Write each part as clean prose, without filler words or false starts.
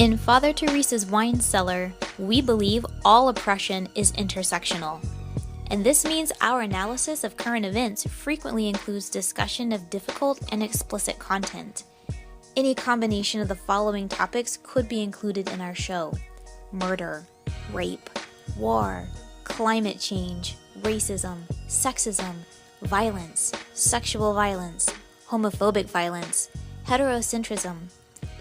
In Father Teresa's wine cellar, we believe all oppression is intersectional. And this means our analysis of current events frequently includes discussion of difficult and explicit content. Any combination of the following topics could be included in our show: murder, rape, war, climate change, racism, sexism, violence, sexual violence, homophobic violence, heterocentrism,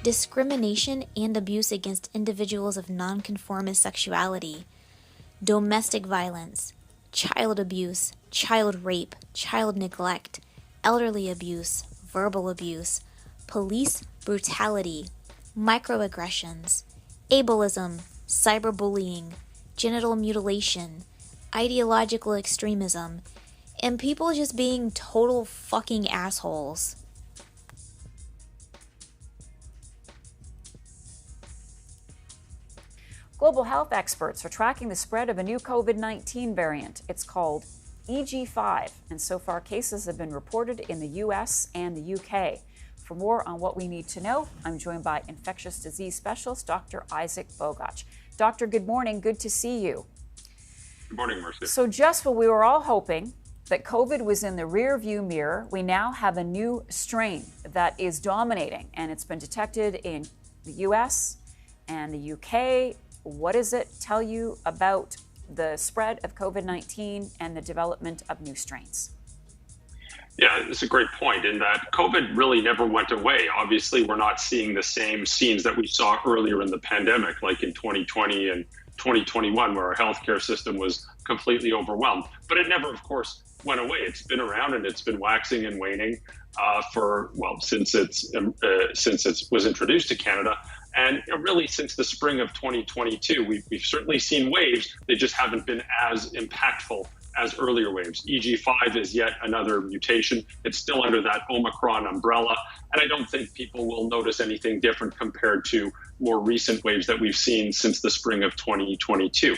discrimination and abuse against individuals of nonconformist sexuality, domestic violence, child abuse, child rape, child neglect, elderly abuse, verbal abuse, police brutality, microaggressions, ableism, cyberbullying, genital mutilation, ideological extremism, and people just being total fucking assholes. Global health experts are tracking the spread of a new COVID-19 variant. It's called EG5, and so far cases have been reported in the US and the UK. For more on what we need to know, I'm joined by infectious disease specialist Dr. Isaac Bogoch. Doctor, good morning. Good to see you. Good morning, Marcy. So just when we were all hoping that COVID was in the rear view mirror, we now have a new strain that is dominating, and it's been detected in the US and the UK. What does it tell you about the spread of COVID-19 and the development of new strains? Yeah, it's a great point in that COVID really never went away. Obviously, we're not seeing the same scenes that we saw earlier in the pandemic, like in 2020 and 2021, where our healthcare system was completely overwhelmed. But it never, of course, went away. It's been around and it's been waxing and waning since it was introduced to Canada. And really, since the spring of 2022, we've certainly seen waves. They just haven't been as impactful as earlier waves. EG5 is yet another mutation. It's still under that Omicron umbrella. And I don't think people will notice anything different compared to more recent waves that we've seen since the spring of 2022.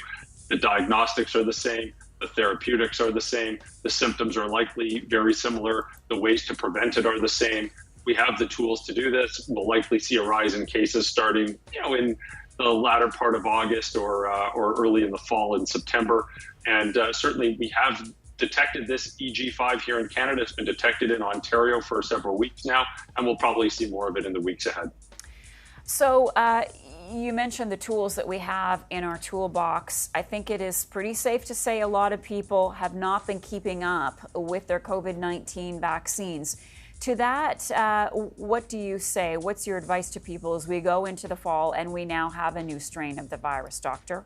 The diagnostics are the same. The therapeutics are the same. The symptoms are likely very similar. The ways to prevent it are the same. We have the tools to do this. We'll likely see a rise in cases starting, in the latter part of August or early in the fall in September. And certainly we have detected this EG5 here in Canada. It's been detected in Ontario for several weeks now, and we'll probably see more of it in the weeks ahead. So you mentioned the tools that we have in our toolbox. I think it is pretty safe to say a lot of people have not been keeping up with their COVID-19 vaccines. To that, what do you say? What's your advice to people as we go into the fall and we now have a new strain of the virus, Doctor?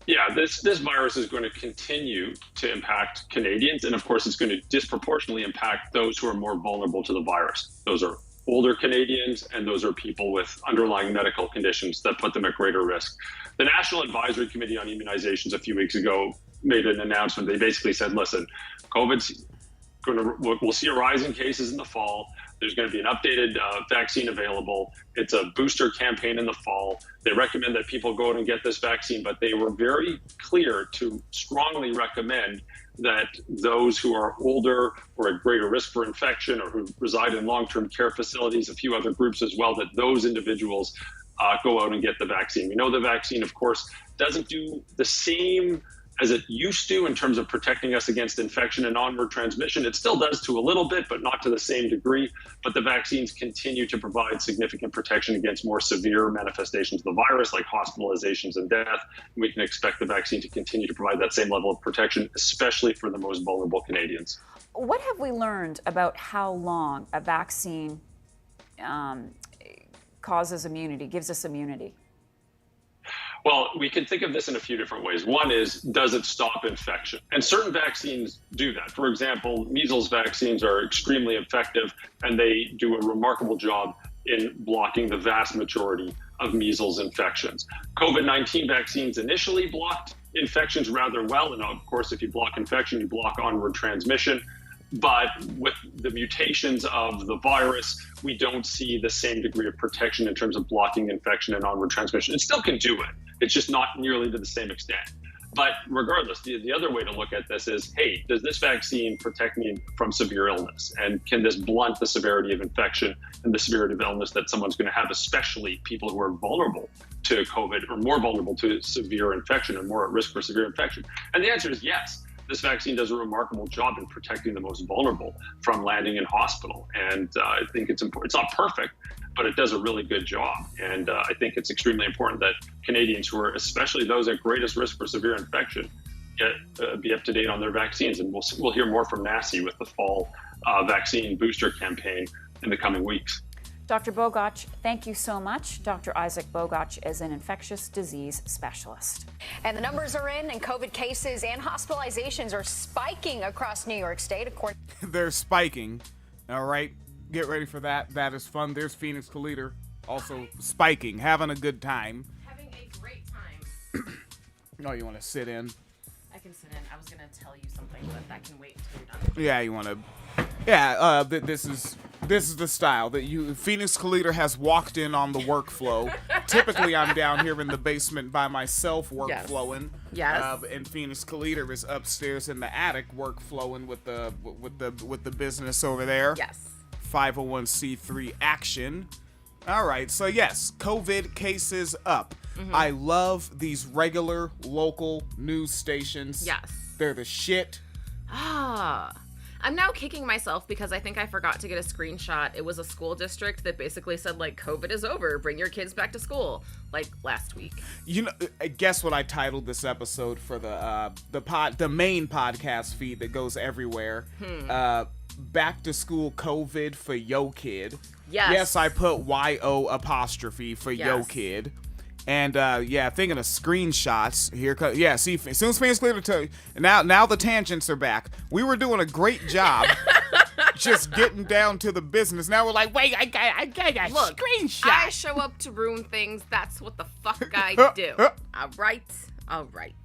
Yeah, this virus is going to continue to impact Canadians. And of course, it's going to disproportionately impact those who are more vulnerable to the virus. Those are older Canadians, and those are people with underlying medical conditions that put them at greater risk. The National Advisory Committee on Immunizations a few weeks ago made an announcement. They basically said, listen, we'll see a rise in cases in the fall. There's going to be an updated vaccine available. It's a booster campaign in the fall. They recommend that people go out and get this vaccine, but they were very clear to strongly recommend that those who are older or at greater risk for infection or who reside in long-term care facilities, a few other groups as well, that those individuals go out and get the vaccine. We know the vaccine, of course, doesn't do the same as it used to in terms of protecting us against infection and onward transmission. It still does to a little bit, but not to the same degree. But the vaccines continue to provide significant protection against more severe manifestations of the virus, like hospitalizations and death. We can expect the vaccine to continue to provide that same level of protection, especially for the most vulnerable Canadians. What have we learned about how long a vaccine causes immunity, gives us immunity? Well, we can think of this in a few different ways. One is, does it stop infection? And certain vaccines do that. For example, measles vaccines are extremely effective, and they do a remarkable job in blocking the vast majority of measles infections. COVID-19 vaccines initially blocked infections rather well. And of course, if you block infection, you block onward transmission. But with the mutations of the virus, we don't see the same degree of protection in terms of blocking infection and onward transmission. It still can do it. It's just not nearly to the same extent. But regardless, the other way to look at this is, hey, does this vaccine protect me from severe illness? And can this blunt the severity of infection and the severity of illness that someone's going to have, especially people who are vulnerable to COVID or more vulnerable to severe infection and more at risk for severe infection? And the answer is yes. This vaccine does a remarkable job in protecting the most vulnerable from landing in hospital. And I think it's important. It's not perfect, but it does a really good job. And I think it's extremely important that Canadians who are, especially those at greatest risk for severe infection, be up to date on their vaccines. And we'll hear more from NACI with the fall vaccine booster campaign in the coming weeks. Dr. Bogoch, thank you so much. Dr. Isaac Bogoch is an infectious disease specialist. And the numbers are in, and COVID cases and hospitalizations are spiking across New York State. They're spiking. All right, get ready for that. That is fun. There's Phoenix Calida, also spiking, having a good time. Having a great time. Oh, you want to sit in? I can sit in. I was going to tell you something, but that can wait until you're done. Yeah, you want to... Yeah, this is the style that Phoenix Calida has walked in on the workflow. Typically, I'm down here in the basement by myself workflowing. Yes. And Phoenix Calida is upstairs in the attic workflowing with the business over there. Yes. 501c3 action. All right, so yes, COVID cases up. I love these regular local news stations. Yes. They're the shit. I'm now kicking myself because I think I forgot to get a screenshot. It was a school district that basically said, like, COVID is over. Bring your kids back to school, like, last week. You know, guess what I titled this episode for the main podcast feed that goes everywhere? Back to school COVID for yo kid. Yes. Yes, I put YO apostrophe for yo kid. And thinking of screenshots here. Yeah, see, as soon as Phoenix Calida tell you, now the tangents are back. We were doing a great job, just getting down to the business. Now we're like, wait, I got a screenshot. I show up to ruin things. That's what the fuck I do. All right.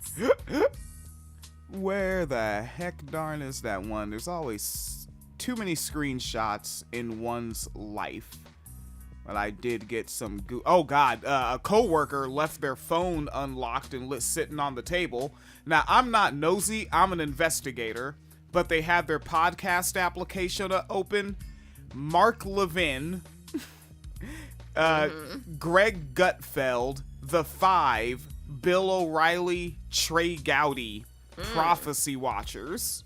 Where the heck darn is that one? There's always too many screenshots in one's life. But I did get some a coworker left their phone unlocked and sitting on the table. Now, I'm not nosy, I'm an investigator, but they had their podcast application open. Mark Levin, Greg Gutfeld, The Five, Bill O'Reilly, Trey Gowdy, Prophecy Watchers.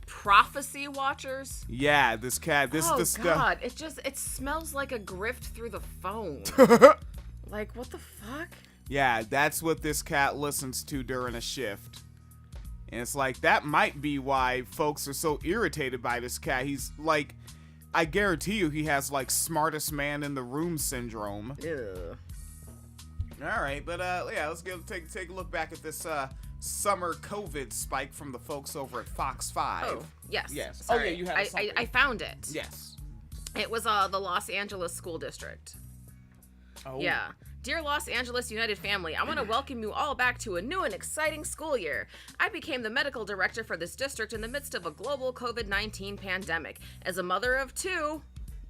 Prophecy Watchers? Yeah, this cat, this God, it smells like a grift through the phone. Like, what the fuck? Yeah, that's what this cat listens to during a shift. And it's like, that might be why folks are so irritated by this cat. He's like, I guarantee you he has like smartest man in the room syndrome. Ew. All right, but let's take a look back at this summer COVID spike from the folks over at Fox 5. Oh, yes. Yes. Sorry. Oh, yeah, you had something. I found it. Yes. It was the Los Angeles School District. Oh. Yeah. Dear Los Angeles United family, I want to welcome you all back to a new and exciting school year. I became the medical director for this district in the midst of a global COVID-19 pandemic. As a mother of two,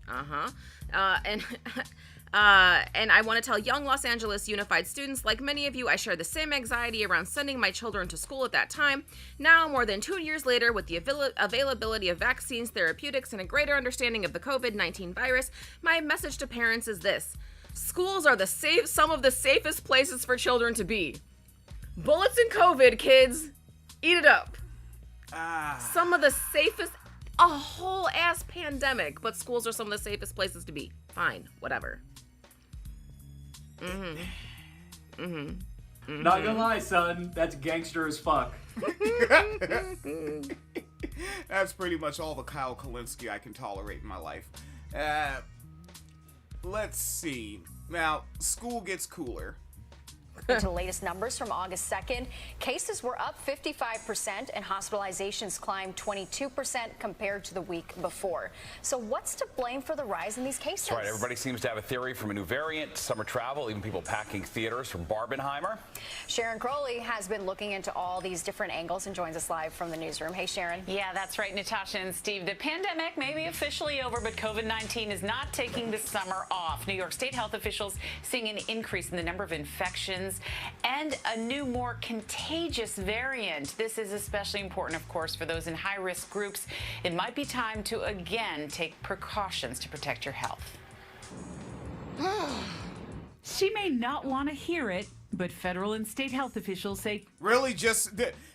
and I want to tell young Los Angeles Unified students, like many of you, I share the same anxiety around sending my children to school at that time. Now, more than 2 years later, with the availability of vaccines, therapeutics, and a greater understanding of the COVID-19 virus, my message to parents is this. Schools are some of the safest places for children to be. Bullets and COVID, kids. Eat it up. Some of the safest, a whole ass pandemic, but schools are some of the safest places to be. Fine, whatever. Not gonna lie, son. That's gangster as fuck. That's pretty much all the Kyle Kalinske I can tolerate in my life. Let's see. Now, school gets cooler. To the latest numbers from August 2nd, cases were up 55% and hospitalizations climbed 22% compared to the week before. So what's to blame for the rise in these cases? That's right. Everybody seems to have a theory from a new variant, summer travel, even people packing theaters from Barbenheimer. Sharon Crowley has been looking into all these different angles and joins us live from the newsroom. Hey, Sharon. Yeah, that's right, Natasha and Steve. The pandemic may be officially over, but COVID-19 is not taking the summer off. New York State health officials seeing an increase in the number of infections virus and a new, more contagious variant. This is especially important, of course, for those in high-risk groups. It might be time to again take precautions to protect your health. She may not want to hear it, but federal and state health officials say... Really?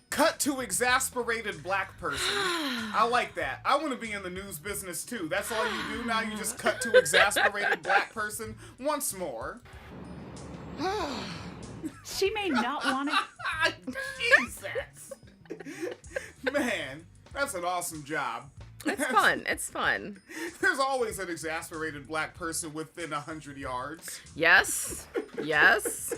Cut to exasperated black person. I like that. I want to be in the news business, too. That's all you do now? You just cut to exasperated black person once more. She may not want to... Jesus! Man, that's an awesome job. It's fun. It's fun. There's always an exasperated black person within 100 yards. Yes. Yes.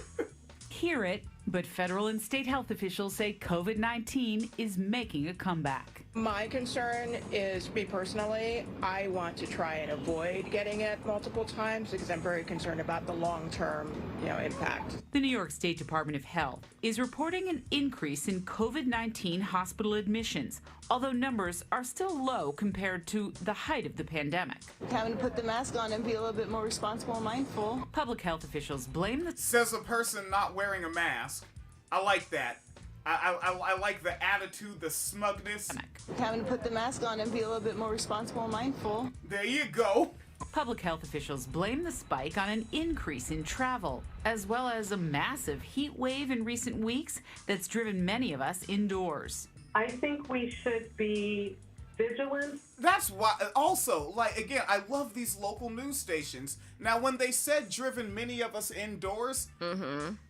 Hear it, but federal and state health officials say COVID-19 is making a comeback. My concern is, me personally, I want to try and avoid getting it multiple times because I'm very concerned about the long-term, impact. The New York State Department of Health is reporting an increase in COVID-19 hospital admissions, although numbers are still low compared to the height of the pandemic. Having to put the mask on and be a little bit more responsible and mindful. Public health officials blame the... Says a person not wearing a mask. I like that. I like the attitude, the smugness. Having to put the mask on and be a little bit more responsible and mindful. There you go. Public health officials blame the spike on an increase in travel, as well as a massive heat wave in recent weeks that's driven many of us indoors. I think we should be vigilant. That's why, also, again, I love these local news stations. Now, when they said driven many of us indoors,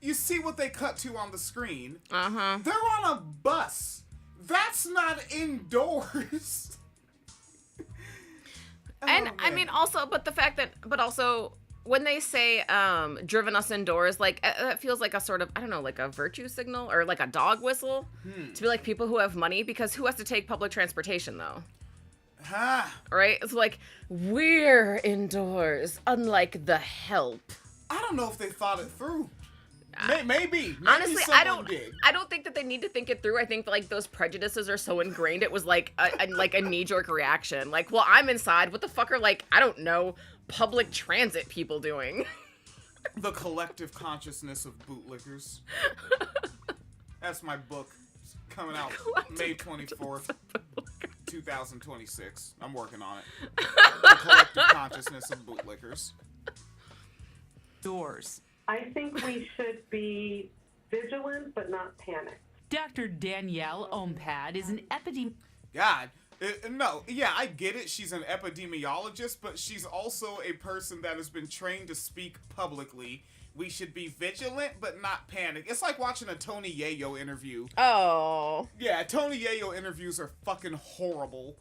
you see what they cut to on the screen. They're on a bus. That's not indoors. And I mean, also, but the fact that, when they say driven us indoors, it feels like a sort of, I don't know, like a virtue signal or like a dog whistle to be like people who have money, because who has to take public transportation though? Right? It's like, we're indoors, unlike the help. I don't know if they thought it through. Maybe Honestly, I did. don't think that they need to think it through. I think those prejudices are so ingrained. It was like a knee-jerk reaction. Like, well, I'm inside. What the fuck are I don't know, public transit people doing? The collective consciousness of bootlickers. That's my book. It's coming out May 24th, 2026. I'm working on it. The collective consciousness of bootlickers. Doors. I think we should be vigilant but not panic. Dr. Danielle Ompad is an God. I get it. She's an epidemiologist, but she's also a person that has been trained to speak publicly. We should be vigilant, but not panic. It's like watching a Tony Yayo interview. Oh. Yeah, Tony Yayo interviews are fucking horrible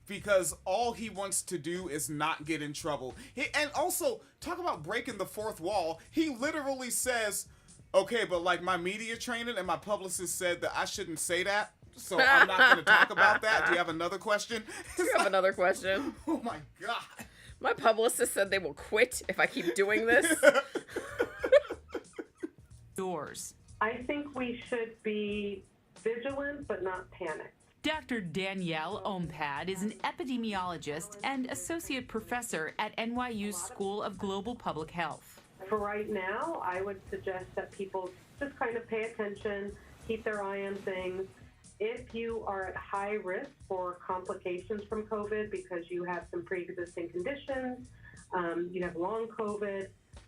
because all he wants to do is not get in trouble. And also, talk about breaking the fourth wall. He literally says, okay, but my media training and my publicist said that I shouldn't say that. So I'm not going to talk about that. Do you have another question? Do you have another question? Oh my God. My publicist said they will quit if I keep doing this. Doors. I think we should be vigilant but not panic. Dr. Danielle Ompad is an epidemiologist and associate professor at NYU's School of Global Public Health. For right now, I would suggest that people just kind of pay attention, keep their eye on things. If you are at high risk for complications from COVID because you have some pre-existing conditions, you have long COVID,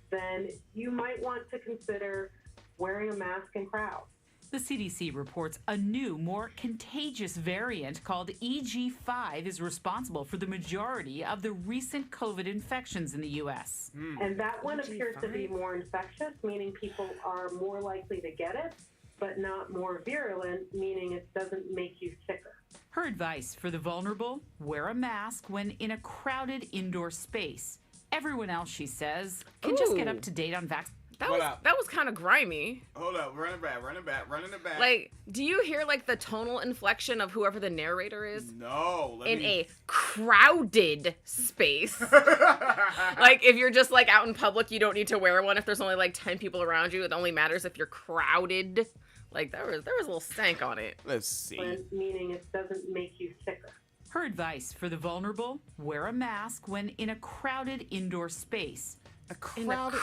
then you might want to consider wearing a mask in crowds. The CDC reports a new, more contagious variant called EG5 is responsible for the majority of the recent COVID infections in the U.S. And that one appears to be more infectious, meaning people are more likely to get it, but not more virulent, meaning it doesn't make you sicker. Her advice for the vulnerable: wear a mask when in a crowded indoor space. Everyone else, she says, can just get up to date on vaccines. That was kind of grimy. Hold up, running it back. Do you hear the tonal inflection of whoever the narrator is? No. A crowded space. If you're just out in public, you don't need to wear one. If there's only 10 people around you, it only matters if you're crowded. There was a little stank on it. Let's see. Meaning it doesn't make you sicker. Her advice for the vulnerable: wear a mask when in a crowded indoor space. Crowded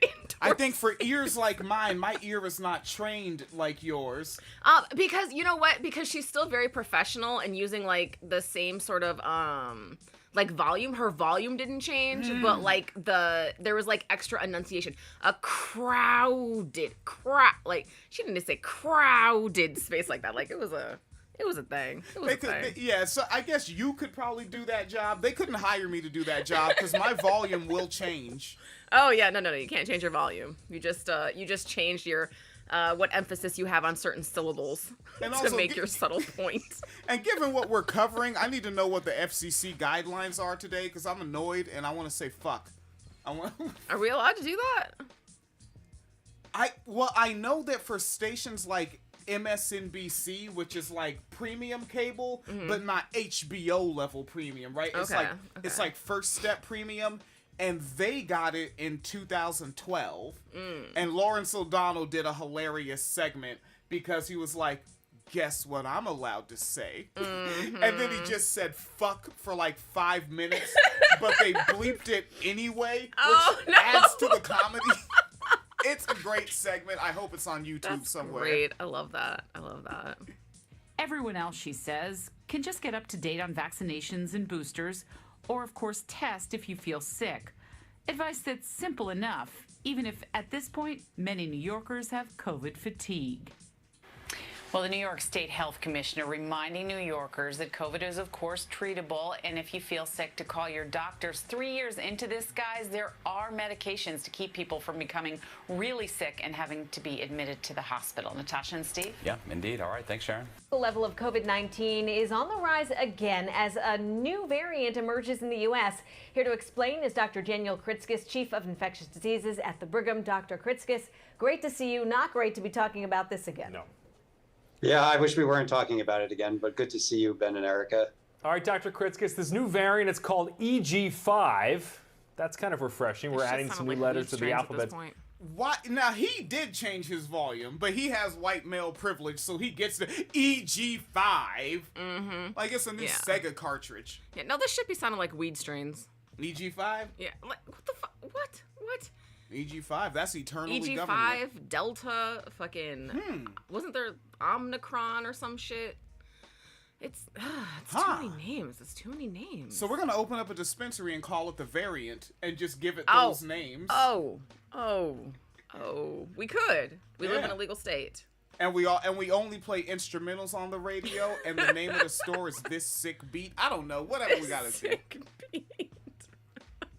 indoor I think for ears like mine, my ear is not trained like yours. Because you know what? Because she's still very professional and using like the same sort of like volume. Her volume didn't change, but like there was like extra enunciation. A crowded like she didn't say crowded space like that. Like it was a thing. It was a thing. Yeah, so I guess you could probably do that job. They couldn't hire me to do that job because my volume will change. Oh yeah, no, you can't change your volume. You just changed your what emphasis you have on certain syllables and to also, make your subtle point. And given what we're covering, I need to know what the FCC guidelines are today because I'm annoyed and I want to say fuck. Are we allowed to do that? I know that for stations like MSNBC, which is like premium cable, but not HBO level premium, right? It's like First Step premium. And they got it in 2012. And Lawrence O'Donnell did a hilarious segment because he was like, guess what I'm allowed to say? And then he just said fuck for like 5 minutes, but they bleeped it anyway, which adds to the comedy. It's a great segment. I hope it's on YouTube somewhere. Great. I love that. Everyone else, she says, can just get up to date on vaccinations and boosters, or of course test if you feel sick. Advice that's simple enough, even if at this point many New Yorkers have COVID fatigue. Well, the New York State Health Commissioner reminding New Yorkers that COVID is, of course, treatable, and if you feel sick, to call your doctors. 3 years into this, guys, there are medications to keep people from becoming really sick and having to be admitted to the hospital. Natasha and Steve? Yeah, indeed. All right. Thanks, Sharon. The level of COVID-19 is on the rise again as a new variant emerges in the U.S. Here to explain is Dr. Daniel Kritzkis, Chief of Infectious Diseases at the Brigham. Dr. Kritzkis, great to see you. Not great to be talking about this again. No. Yeah, I wish we weren't talking about it again, but good to see you, Ben and Erica. All right, Dr. Kritzkis, this new variant, it's called EG5. That's kind of refreshing. We're adding some new letters to the alphabet. What? Now, he did change his volume, but he has white male privilege, so he gets the EG5. Like it's a new Sega cartridge. Yeah, no, this should be sounding like weed strains. EG5? Yeah, like, what the fuck? What? EG5, that's eternally EG5, government. Delta, fucking, wasn't there Omicron or some shit? It's too many names. So we're going to open up a dispensary and call it the variant and just give it those names. We could. We live in a legal state. And we only play instrumentals on the radio, and the name of the store is This Sick Beat. I don't know, whatever we got to do. Beat.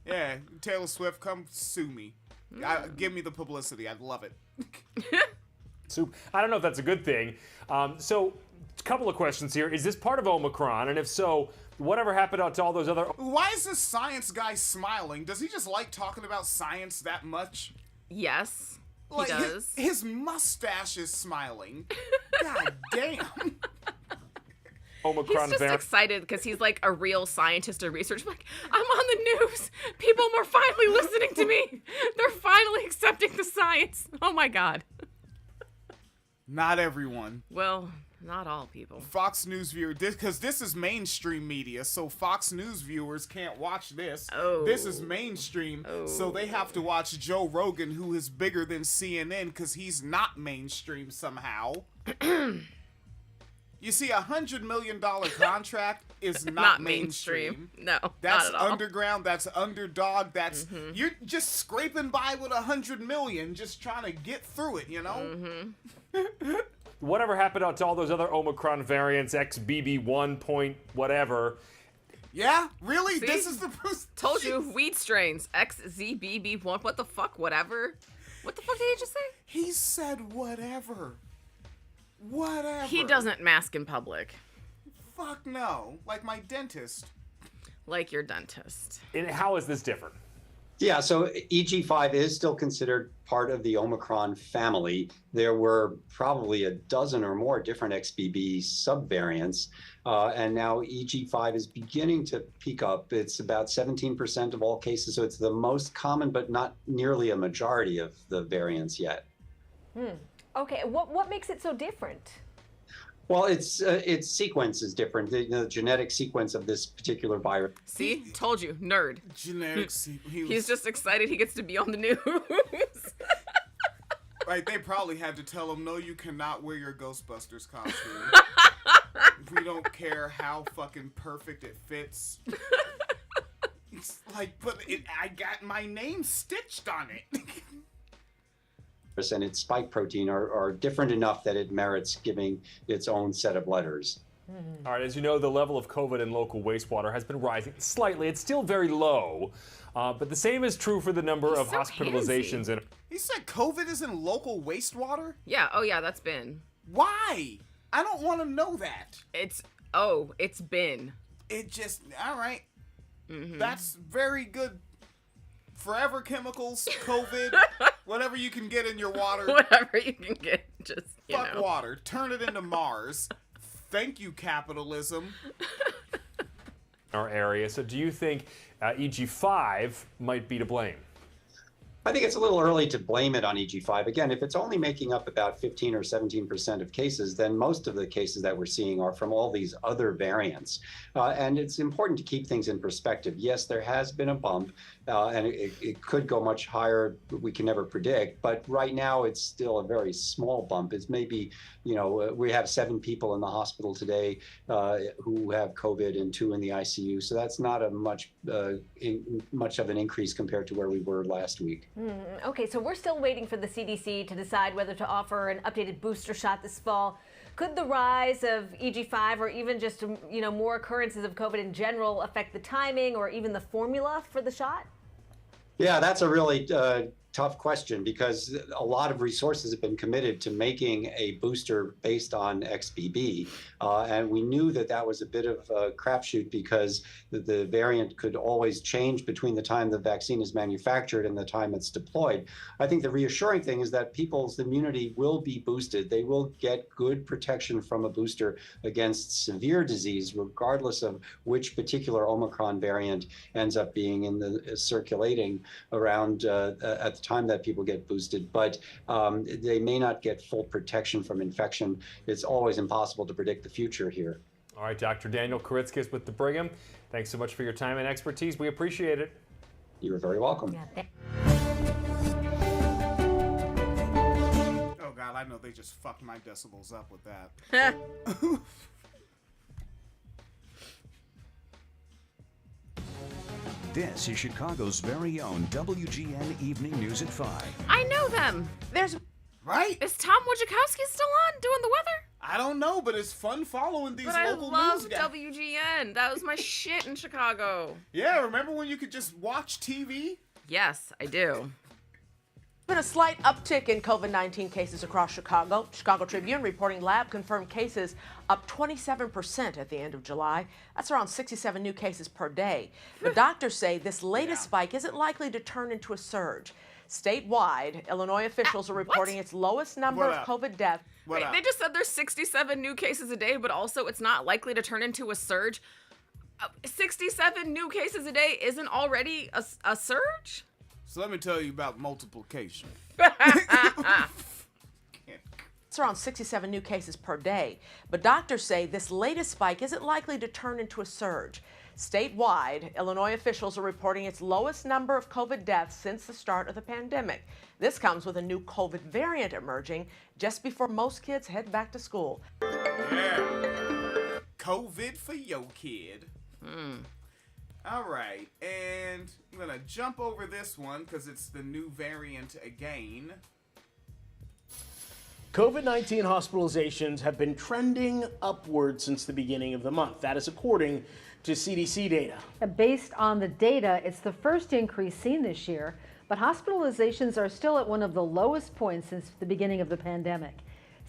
Yeah, Taylor Swift, come sue me. Give me the publicity. I'd love it. So I don't know if that's a good thing. So a couple of questions here. Is this part of Omicron? And if so, whatever happened to all those other... Why is this science guy smiling? Does he just like talking about science that much? Yes, he does. His mustache is smiling. God damn. Omicron he's just excited because he's like a real scientist or researcher. Like, I'm on the news. People are finally listening to me. They're finally accepting the science. Oh my God. Not everyone. Well, not all people. Fox News viewers, because this is mainstream media, so Fox News viewers can't watch this. This is mainstream, so they have to watch Joe Rogan, who is bigger than CNN, because he's not mainstream somehow. You see, $100 million contract is not mainstream. No, that's not at all. underground. That's underdog. That's you're just scraping by with $100 million, just trying to get through it. You know. Whatever happened to all those other Omicron variants, XBB1 point whatever. Yeah, really? See? This is the told you weed strains XZBB1. What the fuck? Whatever. What the fuck did he just say? He said whatever. Whatever. He doesn't mask in public. Fuck no. Like my dentist. Like your dentist. And how is this different? Yeah, so EG5 is still considered part of the Omicron family. There were probably a dozen or more different XBB subvariants, and now EG5 is beginning to peak up. It's about 17% of all cases, so it's the most common, but not nearly a majority of the variants yet. Okay, what makes it so different? Well, its sequence is different. The genetic sequence of this particular virus. See, told you, nerd. Genetic sequence. He's just excited he gets to be on the news. Right, they probably had to tell him, no, you cannot wear your Ghostbusters costume. We don't care how fucking perfect it fits. It's like, but I got my name stitched on it. And its spike protein are different enough that it merits giving its own set of letters. All right, as you know, the level of COVID in local wastewater has been rising slightly. It's still very low, but the same is true for the number of hospitalizations. He said COVID is in local wastewater? Yeah, oh yeah, that's been. Why? I don't want to know that. It's been. It just, all right. That's very good. Forever chemicals, COVID, whatever you can get in your water. Whatever you can get, just, Fuck water. Turn it into Mars. Thank you, capitalism. Our area. So do you think EG5 might be to blame? I think it's a little early to blame it on EG5. Again, if it's only making up about 15 or 17% of cases, then most of the cases that we're seeing are from all these other variants. And it's important to keep things in perspective. Yes, there has been a bump, and it could go much higher. We can never predict. But right now, it's still a very small bump. It's maybe, we have 7 people in the hospital today who have COVID and 2 in the ICU. So that's not a much of an increase compared to where we were last week. Okay, so we're still waiting for the CDC to decide whether to offer an updated booster shot this fall. Could the rise of EG5 or even just, more occurrences of COVID in general affect the timing or even the formula for the shot? Yeah, that's a really tough question because a lot of resources have been committed to making a booster based on XBB. And we knew that was a bit of a crapshoot because the variant could always change between the time the vaccine is manufactured and the time it's deployed. I think the reassuring thing is that people's immunity will be boosted. They will get good protection from a booster against severe disease, regardless of which particular Omicron variant ends up being in the circulating around at the time that people get boosted, but they may not get full protection from infection. It's always impossible to predict the future here. All right, Dr. Daniel Koritzkis with the Brigham. Thanks so much for your time and expertise. We appreciate it. You're very welcome. Oh, God, I know they just fucked my decibels up with that. This is Chicago's very own WGN Evening News at 5. I know them. Right? Is Tom Wojciechowski still on doing the weather? I don't know, but it's fun following these local love news guys. WGN. That was my shit in Chicago. Yeah, remember when you could just watch TV? Yes, I do. Been a slight uptick in COVID-19 cases across Chicago. Chicago Tribune reporting lab-confirmed cases up 27% at the end of July. That's around 67 new cases per day. But doctors say this latest spike isn't likely to turn into a surge. Statewide, Illinois officials are reporting its lowest number of COVID deaths. Wait, they just said there's 67 new cases a day, but also it's not likely to turn into a surge. 67 new cases a day isn't already a surge? So let me tell you about multiplication. It's around 67 new cases per day. But doctors say this latest spike isn't likely to turn into a surge. Statewide, Illinois officials are reporting its lowest number of COVID deaths since the start of the pandemic. This comes with a new COVID variant emerging just before most kids head back to school. Yeah. COVID for your kid. All right, and I'm going to jump over this one because it's the new variant again. COVID-19 hospitalizations have been trending upward since the beginning of the month. That is according to CDC data. Based on the data, it's the first increase seen this year, but hospitalizations are still at one of the lowest points since the beginning of the pandemic.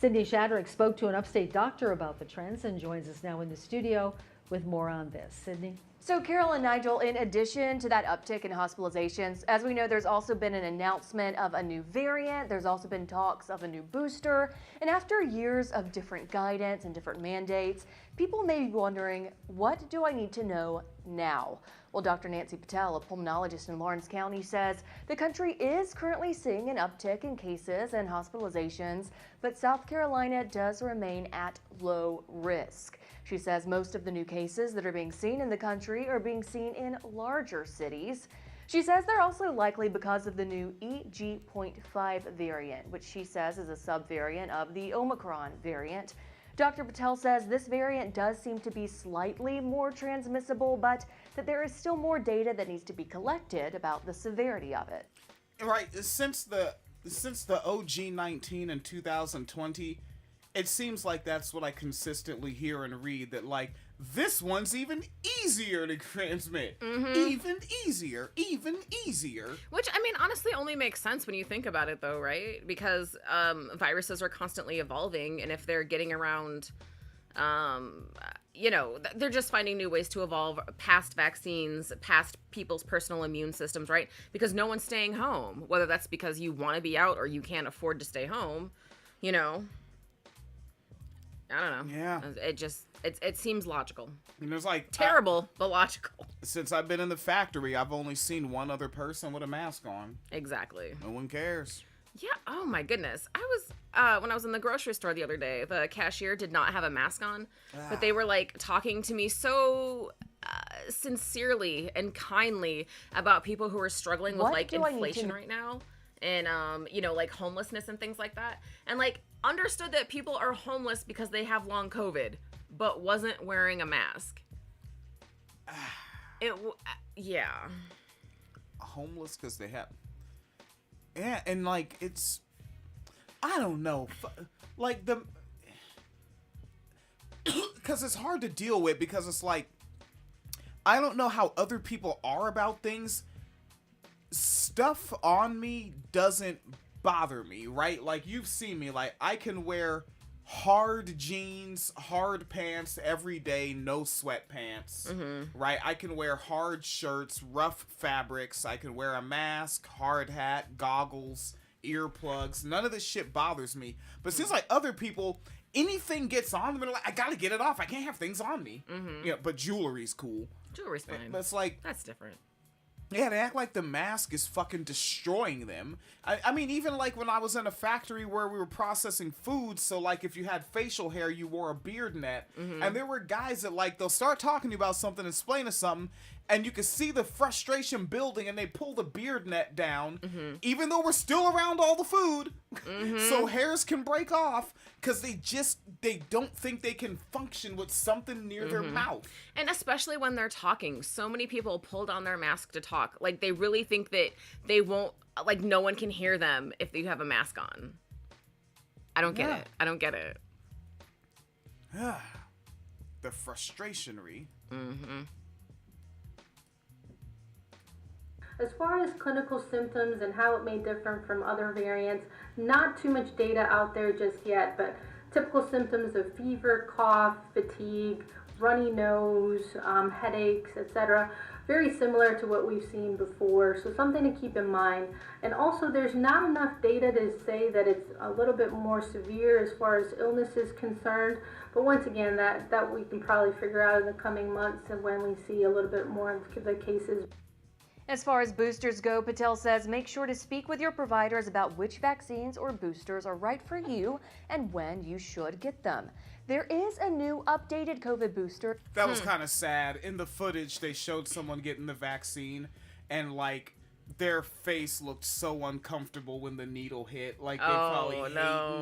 Sydney Shadrack spoke to an upstate doctor about the trends and joins us now in the studio with more on this. Sydney? So Carol and Nigel, in addition to that uptick in hospitalizations, as we know, there's also been an announcement of a new variant. There's also been talks of a new booster. And after years of different guidance and different mandates, people may be wondering, what do I need to know now? Well, Dr. Nancy Patel, a pulmonologist in Lawrence County, says the country is currently seeing an uptick in cases and hospitalizations, but South Carolina does remain at low risk. She says most of the new cases that are being seen in the country are being seen in larger cities. She says they're also likely because of the new EG.5 variant, which she says is a subvariant of the Omicron variant. Dr. Patel says this variant does seem to be slightly more transmissible, but that there is still more data that needs to be collected about the severity of it. Right, since the OG-19 in 2020, it seems like that's what I consistently hear and read, that like this one's even easier to transmit. Even easier. Which, I mean, honestly only makes sense when you think about it, though, right? Because viruses are constantly evolving, and if they're getting around, they're just finding new ways to evolve past vaccines, past people's personal immune systems, right? Because no one's staying home, whether that's because you want to be out or you can't afford to stay home, I don't know. Yeah. It seems logical. And there's like terrible, but logical. Since I've been in the factory, I've only seen one other person with a mask on. Exactly. No one cares. Yeah. Oh my goodness. I was when I was in the grocery store the other day, the cashier did not have a mask on, but they were like talking to me so sincerely and kindly about people who are struggling with like inflation right now, and like homelessness and things like that, and like understood that people are homeless because they have long COVID, but wasn't wearing a mask. Yeah. Homeless because they have. Yeah, and like it's, I don't know, like because it's hard to deal with, because it's like, I don't know how other people are about things. Stuff on me doesn't bother me, right? Like, you've seen me, like, I can wear hard jeans, hard pants every day, no sweatpants, right? I can wear hard shirts, rough fabrics, I can wear a mask, hard hat, goggles, earplugs. None of this shit bothers me. But it seems like other people, anything gets on them, they're like, I gotta get it off, I can't have things on me. Yeah, but jewelry's cool. Jewelry's fine. But it's like, that's different. Yeah, they act like the mask is fucking destroying them. I mean, even like when I was in a factory where we were processing food, so like if you had facial hair, you wore a beard net. And there were guys that like, they'll start talking to you about something, explaining something, and you can see the frustration building, and they pull the beard net down, even though we're still around all the food. So hairs can break off, because they don't think they can function with something near their mouth. And especially when they're talking, so many people pull down their mask to talk. Like, they really think that they won't, like, no one can hear them if you have a mask on. I don't get it. I don't get it. The frustrationary. As far as clinical symptoms and how it may differ from other variants, not too much data out there just yet, but typical symptoms of fever, cough, fatigue, runny nose, headaches, etc. Very similar to what we've seen before, so something to keep in mind. And also, there's not enough data to say that it's a little bit more severe as far as illness is concerned, but once again, that we can probably figure out in the coming months and when we see a little bit more of the cases. As far as boosters go, Patel says make sure to speak with your providers about which vaccines or boosters are right for you and when you should get them. There is a new updated COVID booster. That was kind of sad. In the footage, they showed someone getting the vaccine, and like their face looked so uncomfortable when the needle hit. Like, they probably hate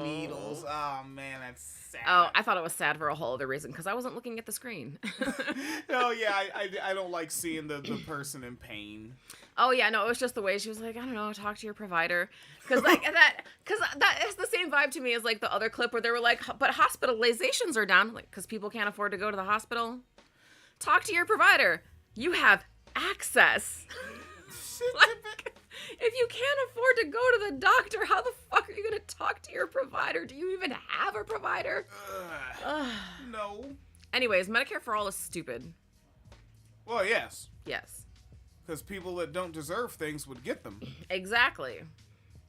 needles. Oh man, that's sad. Oh, I thought it was sad for a whole other reason, because I wasn't looking at the screen. Oh yeah, I don't like seeing the person in pain. Oh yeah, no, it was just the way she was like, I don't know, talk to your provider, because that is the same vibe to me as like the other clip where they were like, but hospitalizations are down, like, because people can't afford to go to the hospital. Talk to your provider. You have access. Like, if you can't afford to go to the doctor, how the fuck are you going to talk to your provider? Do you even have a provider? No. Anyways, Medicare for All is stupid. Well, yes. Yes. Because people that don't deserve things would get them. Exactly.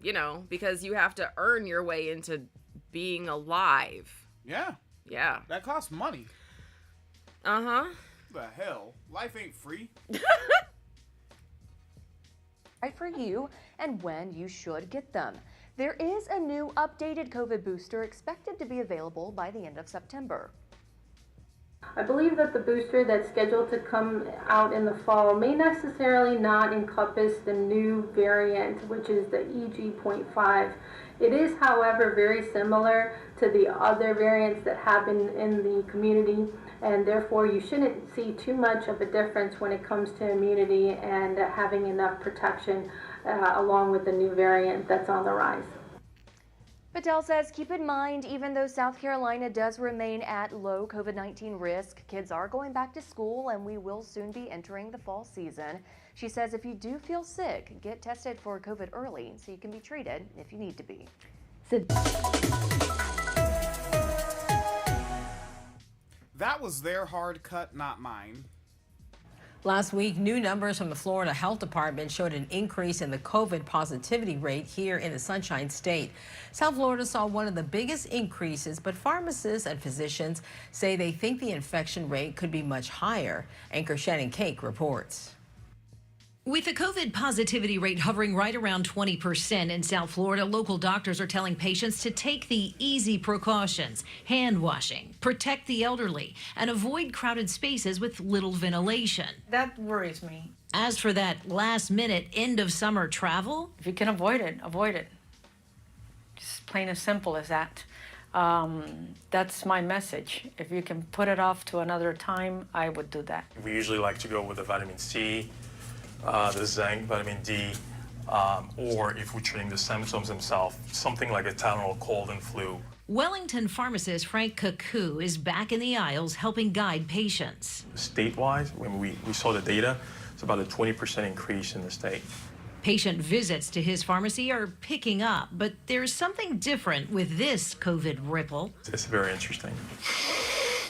You know, because you have to earn your way into being alive. Yeah. Yeah. That costs money. Uh-huh. The hell? Life ain't free. Right for you and when you should get them. There is a new updated COVID booster expected to be available by the end of September. I believe that the booster that's scheduled to come out in the fall may necessarily not encompass the new variant, which is the EG.5. It is, however, very similar to the other variants that have been in the community, and therefore you shouldn't see too much of a difference when it comes to immunity and having enough protection along with the new variant that's on the rise. Patel says, keep in mind, even though South Carolina does remain at low COVID-19 risk, kids are going back to school and we will soon be entering the fall season. She says if you do feel sick, get tested for COVID early so you can be treated if you need to be. That was their hard cut, not mine. Last week, new numbers from the Florida Health Department showed an increase in the COVID positivity rate here in the Sunshine State. South Florida saw one of the biggest increases, but pharmacists and physicians say they think the infection rate could be much higher. Anchor Shannon Cake reports. With the COVID positivity rate hovering right around 20% in South Florida, local doctors are telling patients to take the easy precautions, hand washing, protect the elderly, and avoid crowded spaces with little ventilation. That worries me. As for that last-minute end-of-summer travel, If you can avoid it, avoid it. Just plain as simple as that. That's my message. If you can put it off to another time, I would do that. We usually like to go with the vitamin C, the zinc, vitamin D, or if we're treating the symptoms themselves, something like a Tylenol cold and flu. Wellington pharmacist Frank Cuckoo is back in the aisles helping guide patients. State-wise, when we saw the data, it's about a 20% increase in the state. Patient visits to his pharmacy are picking up, but there's something different with this COVID ripple. It's very interesting.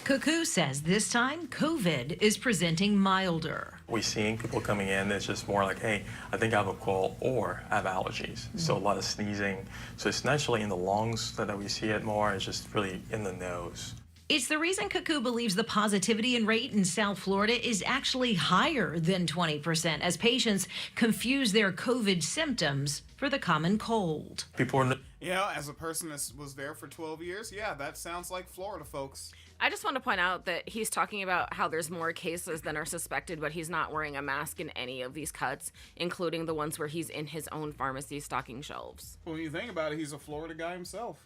Cuckoo says this time COVID is presenting milder. We're seeing people coming in, it's just more like, hey, I think I have a cold or I have allergies. So a lot of sneezing. So it's naturally in the lungs that we see it more, it's just really in the nose. It's the reason Cuckoo believes the positivity rate in South Florida is actually higher than 20% as patients confuse their COVID symptoms for the common cold. People are... You know, as a person that was there for 12 years, yeah, that sounds like Florida folks. I just want to point out that he's talking about how there's more cases than are suspected, but he's not wearing a mask in any of these cuts, including the ones where he's in his own pharmacy stocking shelves. Well, when you think about it, he's a Florida guy himself.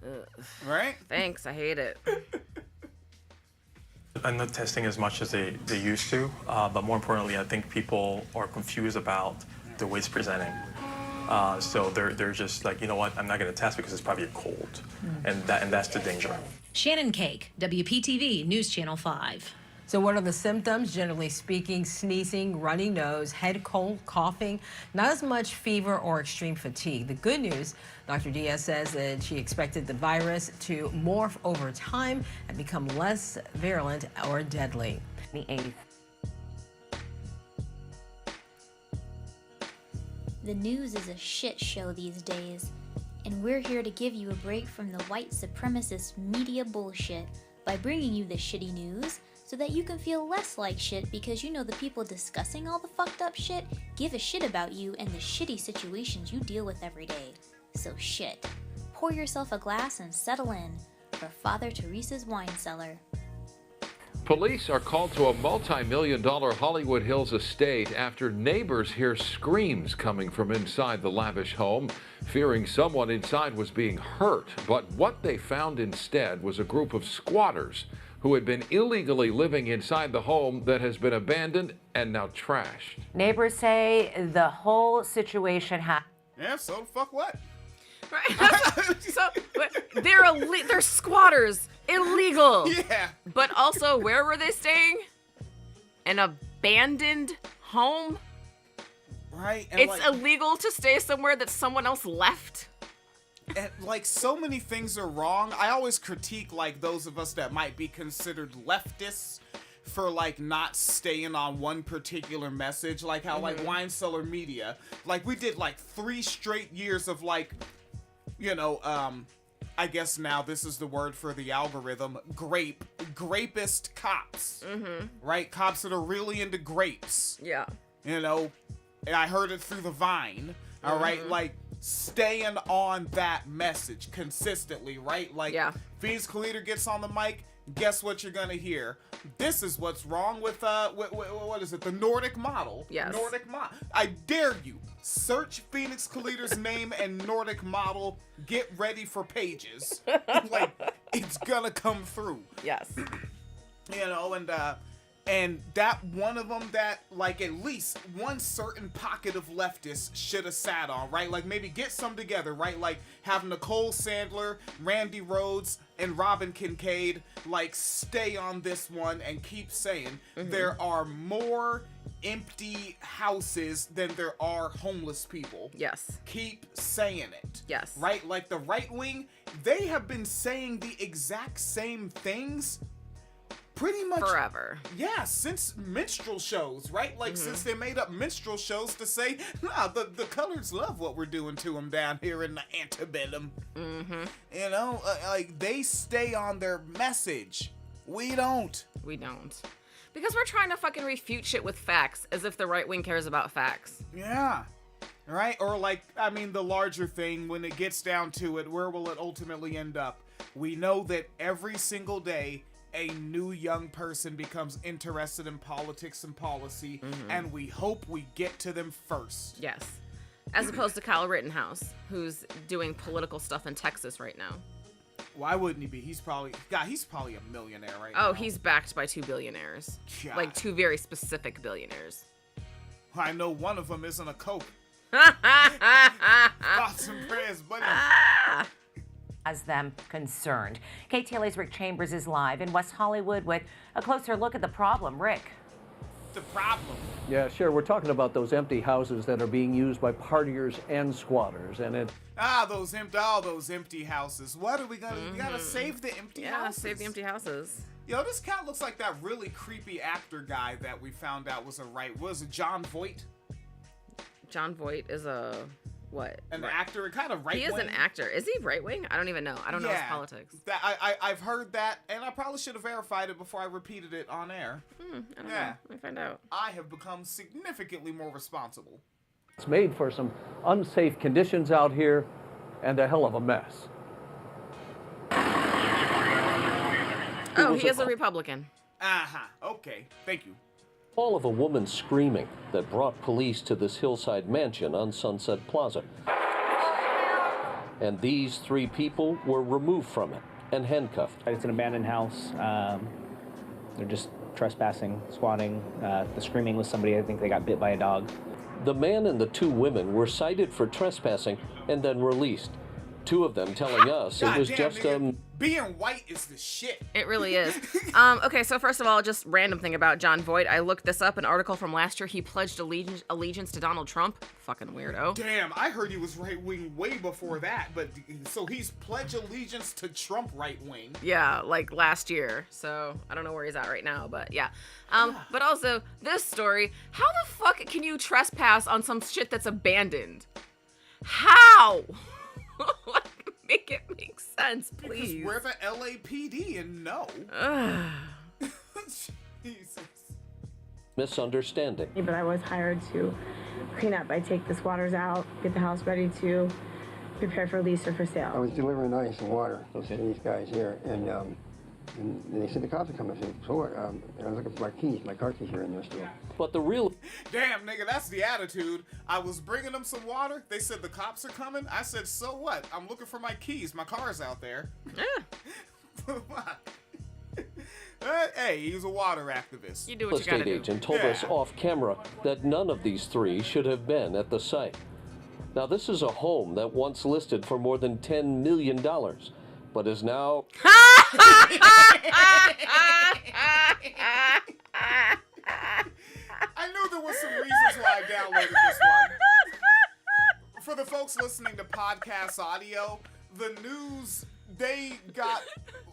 Ugh. Right? Thanks, I hate it. I'm not testing as much as they used to, but more importantly, I think people are confused about the way it's presenting. So they're just like, you know what, I'm not going to test because it's probably a cold, and that's the danger. Shannon Cake, WPTV News Channel 5. So what are the symptoms? Generally speaking, sneezing, runny nose, head cold, coughing, not as much fever or extreme fatigue. The good news, Dr. Diaz says that she expected the virus to morph over time and become less virulent or deadly. The 8th. The news is a shit show these days, and we're here to give you a break from the white supremacist media bullshit by bringing you the shitty news so that you can feel less like shit because you know the people discussing all the fucked up shit give a shit about you and the shitty situations you deal with every day. So shit. Pour yourself a glass and settle in for Father Teresa's wine cellar. Police are called to a multi-million-dollar Hollywood Hills estate after neighbors hear screams coming from inside the lavish home, fearing someone inside was being hurt. But what they found instead was a group of squatters who had been illegally living inside the home that has been abandoned and now trashed. Neighbors say the whole situation happened. Yeah, so the fuck what? Right. So they're squatters, illegal. Yeah. But also, where were they staying? An abandoned home. Right. And It's illegal to stay somewhere that someone else left. And like so many things are wrong. I always critique like those of us that might be considered leftists for like not staying on one particular message, like how like Wine Cellar Media, like we did like 3 straight years of like, you know, I guess now this is the word for the algorithm, grapist cops, right? Cops that are really into grapes. Yeah. You know, and I heard it through the Vine, all right? Like staying on that message consistently, right? Like Phoenix Calida gets on the mic, guess what you're gonna hear? This is what's wrong with what is it? The Nordic model. Yes. Nordic model. I dare you. Search Phoenix Calita's name and Nordic model. Get ready for pages. Like, it's gonna come through. Yes. You know, and that one of them that, like, at least one certain pocket of leftists should have sat on, right? Like, maybe get some together, right? Like, have Nicole Sandler, Randy Rhoads, and Robin Kincaid, like, stay on this one and keep saying there are more empty houses than there are homeless people. Yes. Keep saying it. Yes. Right? Like, the right wing, they have been saying the exact same things pretty much forever. Yeah, since minstrel shows, right? Like, since they made up minstrel shows to say, nah, the colors love what we're doing to them down here in the antebellum. You know, like, they stay on their message. We don't. We don't. Because we're trying to fucking refute shit with facts, as if the right wing cares about facts. Yeah. Right? Or, like, I mean, the larger thing, when it gets down to it, where will it ultimately end up? We know that every single day, a new young person becomes interested in politics and policy, and we hope we get to them first. Yes. As opposed to Kyle Rittenhouse, who's doing political stuff in Texas right now. Why wouldn't he be? He's probably a millionaire right now. Oh, he's backed by 2 billionaires. God. Like 2 very specific billionaires. I know one of them isn't a Coke. Thoughts and prayers, buddy. Has them concerned. KTLA's Rick Chambers is live in West Hollywood with a closer look at the problem. Rick. The problem. Yeah, sure. We're talking about those empty houses that are being used by partiers and squatters, and it. All those empty houses. What are we gonna? We gotta save the empty houses. Yeah, save the empty houses. Yo, this cat looks like that really creepy actor guy that we found out was was it John Voight? John Voight is a what? An actor, kind of right-wing. He is an actor. Is he right-wing? I don't even know. I don't know his politics. I've heard that, and I probably should have verified it before I repeated it on air. I don't know. Let me find out. I have become significantly more responsible. It's made for some unsafe conditions out here and a hell of a mess. Oh, he is a Republican. Okay. Thank you. All of a woman screaming that brought police to this hillside mansion on Sunset Plaza. And these 3 people were removed from it and handcuffed. It's an abandoned house. They're just trespassing, squatting. The screaming was somebody, I think they got bit by a dog. The man and the 2 women were cited for trespassing and then released. 2 of them telling us it was just being white is the shit. It really is. Okay, so first of all, just random thing about John Voight. I looked this up, an article from last year. He pledged allegiance to Donald Trump. Fucking weirdo. Damn, I heard he was right wing way before that, but so he's pledged allegiance to Trump right wing. Yeah, like last year. So I don't know where he's at right now, but yeah. But also this story. How the fuck can you trespass on some shit that's abandoned? How? Make it make sense, please. Because we're the LAPD and no. Jesus. misunderstanding. But I was hired to clean up. I take the squatters out, get the house ready to prepare for lease or for sale. I was delivering ice and water to these guys here, and they said the cops are coming. I said, so what? I was looking for my keys, my car keys are in there still. But the real... Damn, nigga, that's the attitude. I was bringing them some water. They said the cops are coming. I said, so what? I'm looking for my keys. My car's out there. Hey, he was a water activist. You do what you gotta do. Estate agent told us off camera that none of these 3 should have been at the site. Now, this is a home that once listed for more than $10 million, but is now... I knew there was some reasons why I downloaded this one. For the folks listening to podcast audio, the news, they got,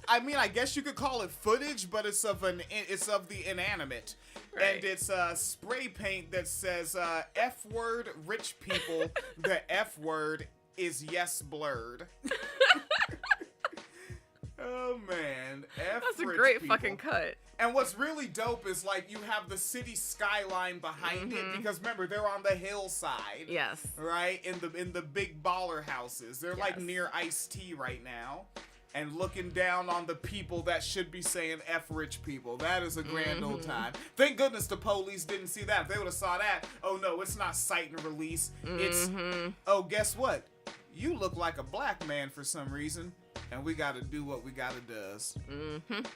I mean, I guess you could call it footage, but it's of the inanimate. Right. And it's spray paint that says F word rich people. The F word is yes blurred. Oh man, that's a great people. Fucking cut. And what's really dope is like you have the city skyline behind it because remember they're on the hillside. Yes. Right in the big baller houses. They're like near Ice-T right now. and looking down on the people that should be saying F rich people. That is a grand old time. Thank goodness the police didn't see that. If they would have saw that, oh no, it's not cite and release. It's, oh, guess what? You look like a black man for some reason, and we got to do what we got to does.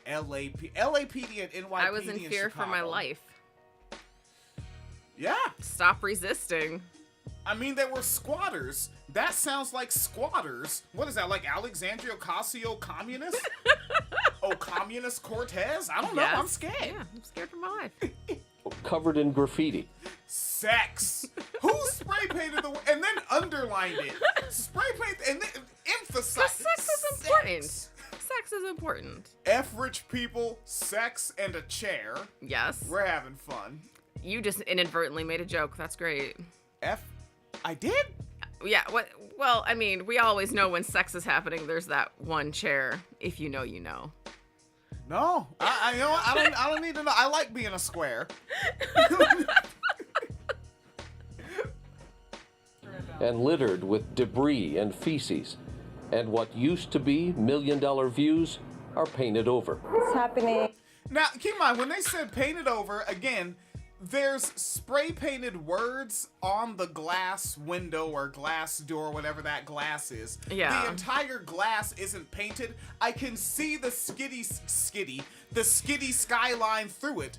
LAPD and NYPD I was in fear for my life. Yeah. Stop resisting. I mean, they were squatters. That sounds like squatters. What is that, like Alexandria Ocasio communist? Oh, communist Cortez? I don't know. I'm scared. Yeah, I'm scared for my life. Covered in graffiti. Sex. Who spray painted the and then underlined it? Spray paint and then emphasize. Sex is important. Sex is important. F rich people, sex, and a chair. Yes. We're having fun. You just inadvertently made a joke. That's great. I did? Yeah. What? Well, I mean, we always know when sex is happening. There's that one chair. If you know, you know. No, I know. I don't need to know. I like being a square. And littered with debris and feces. And what used to be million-dollar views are painted over. It's happening. Now, keep in mind, when they said painted over, again, there's spray painted words on the glass window or glass door, whatever that glass is. Yeah. The entire glass isn't painted. I can see the skitty skyline through it.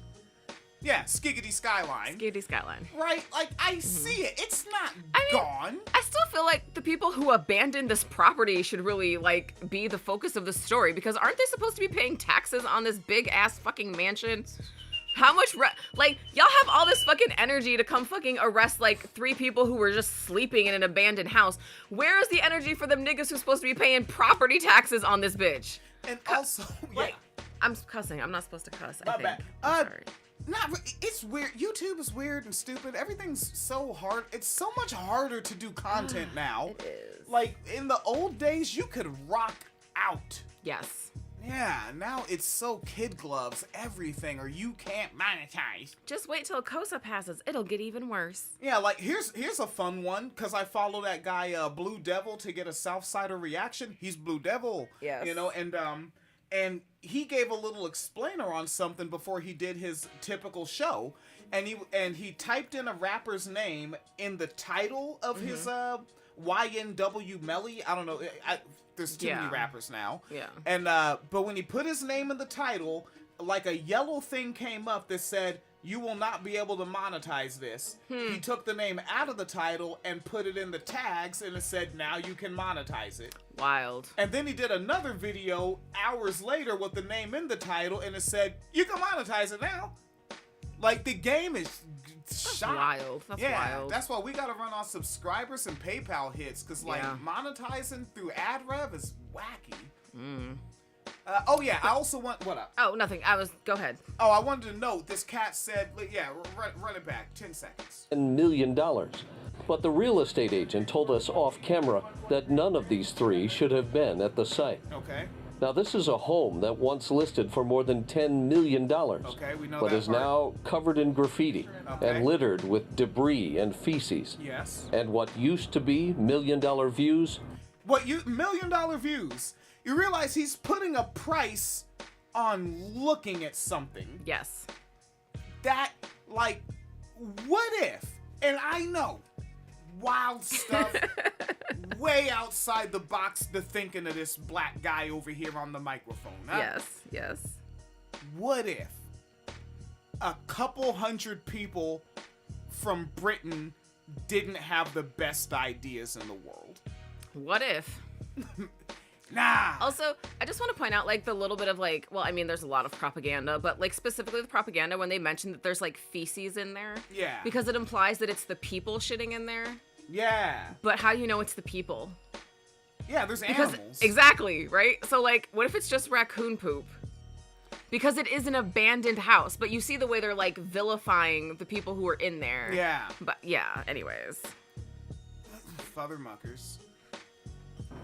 Yeah, skiggity skyline. Skiggity skyline. Right? Like, I see it. It's not gone. I still feel like the people who abandoned this property should really, like, be the focus of the story, because aren't they supposed to be paying taxes on this big-ass fucking mansion? How much, like, y'all have all this fucking energy to come fucking arrest, like, 3 people who were just sleeping in an abandoned house. Where is the energy for them niggas who's supposed to be paying property taxes on this bitch? And also, like, I'm cussing. I'm not supposed to cuss, I think. Bad. Sorry. It's weird. YouTube is weird and stupid. Everything's so hard. It's so much harder to do content now. It is. Like, in the old days, you could rock out. Yes. Yeah, now it's so kid gloves, everything, or you can't monetize. Just wait till COSA passes. It'll get even worse. Yeah, like, here's a fun one, because I follow that guy, Blue Devil, to get a Southsider reaction. He's Blue Devil. Yes. You know, and he gave a little explainer on something before he did his typical show, and he typed in a rapper's name in the title of his YNW Melly. I don't know. There's too many rappers now. Yeah. And but when he put his name in the title, like a yellow thing came up that said, "You will not be able to monetize this." He took the name out of the title and put it in the tags, and it said, "Now you can monetize it." Wild. And then he did another video hours later with the name in the title, and it said, "You can monetize it now." Like, the game is shot. Wild. That's wild. That's why we gotta run on subscribers and PayPal hits, because like monetizing through ad rev is wacky. Oh yeah, I also want, what up? Oh, nothing. Go ahead. Oh, I wanted to note, this cat said, yeah, run it back, 10 seconds. $10 million. But the real estate agent told us off camera that none of these 3 should have been at the site. Okay. Now, this is a home that once listed for more than $10 million, okay, we know but that is part. now covered in graffiti and littered with debris and feces. Yes. And what used to be million-dollar views. $1 million views. You realize he's putting a price on looking at something. Yes. That, like, what if, and I know, wild stuff, way outside the box, the thinking of this black guy over here on the microphone. Huh? Yes. What if a couple hundred people from Britain didn't have the best ideas in the world? What if? Nah. Also, I just want to point out, like, the little bit of, like, well, I mean, there's a lot of propaganda, but, like, specifically the propaganda when they mention that there's, like, feces in there. Yeah. Because it implies that it's the people shitting in there. Yeah. But how do you know it's the people? Yeah, there's Because, animals. exactly, right? So, like, what if it's just raccoon poop? Because it is an abandoned house, but you see the way they're, like, vilifying the people who are in there. Yeah. But, yeah, anyways. Father muckers.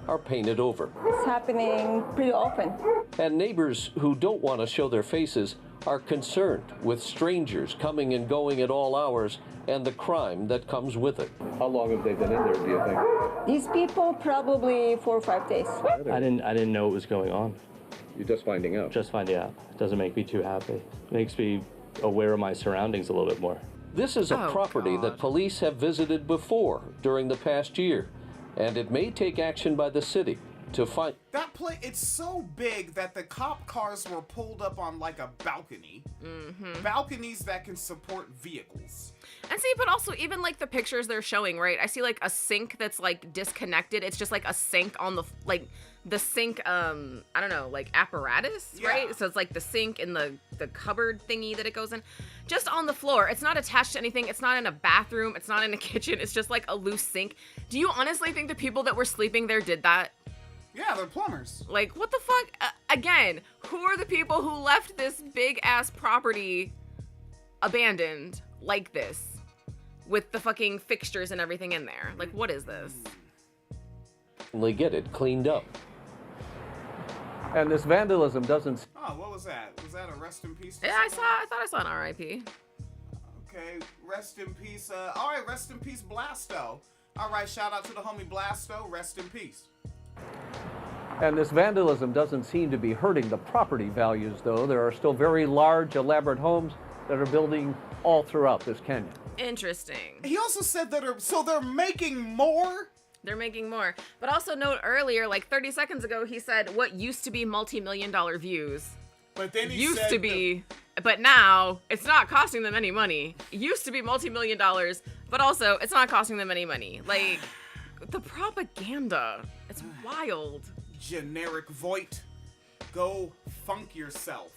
Are painted over. It's happening pretty often. And neighbors who don't want to show their faces are concerned with strangers coming and going at all hours and the crime that comes with it. How long have they been in there, do you think? These people probably 4 or 5 days. I didn't know what was going on. You're just finding out? Just finding out. It doesn't make me too happy. It makes me aware of my surroundings a little bit more. This is a property that police have visited before during the past year, and it may take action by the city to find. That place, it's so big that the cop cars were pulled up on like a balcony. Balconies that can support vehicles. And see, but also even like the pictures they're showing, right? I see like a sink that's like disconnected. It's just like a sink on the, like the sink, I don't know, like apparatus, right? So it's like the sink in the cupboard thingy that it goes in. Just on the floor. It's not attached to anything. It's not in a bathroom. It's not in a kitchen. It's just like a loose sink. Do you honestly think the people that were sleeping there did that? Yeah, they're plumbers. Like, what the fuck? Again, who are the people who left this big-ass property abandoned like this? With the fucking fixtures and everything in there. Like, what is this? They get it cleaned up. And this vandalism doesn't... Oh, what was that? Was that a rest in peace? Yeah, I thought I saw an R.I.P. Okay, rest in peace. All right, rest in peace, Blasto. All right, shout out to the homie Blasto. Rest in peace. And this vandalism doesn't seem to be hurting the property values, though. There are still very large, elaborate homes that are building all throughout this canyon. Interesting. He also said that they're making more? They're making more. But also note earlier, like 30 seconds ago, he said what used to be multi-million-dollar views. But then he used said to be, but now it's not costing them any money. It used to be multi-million dollars, but also it's not costing them any money. Like, the propaganda, it's wild. Generic Voight, go funk yourself.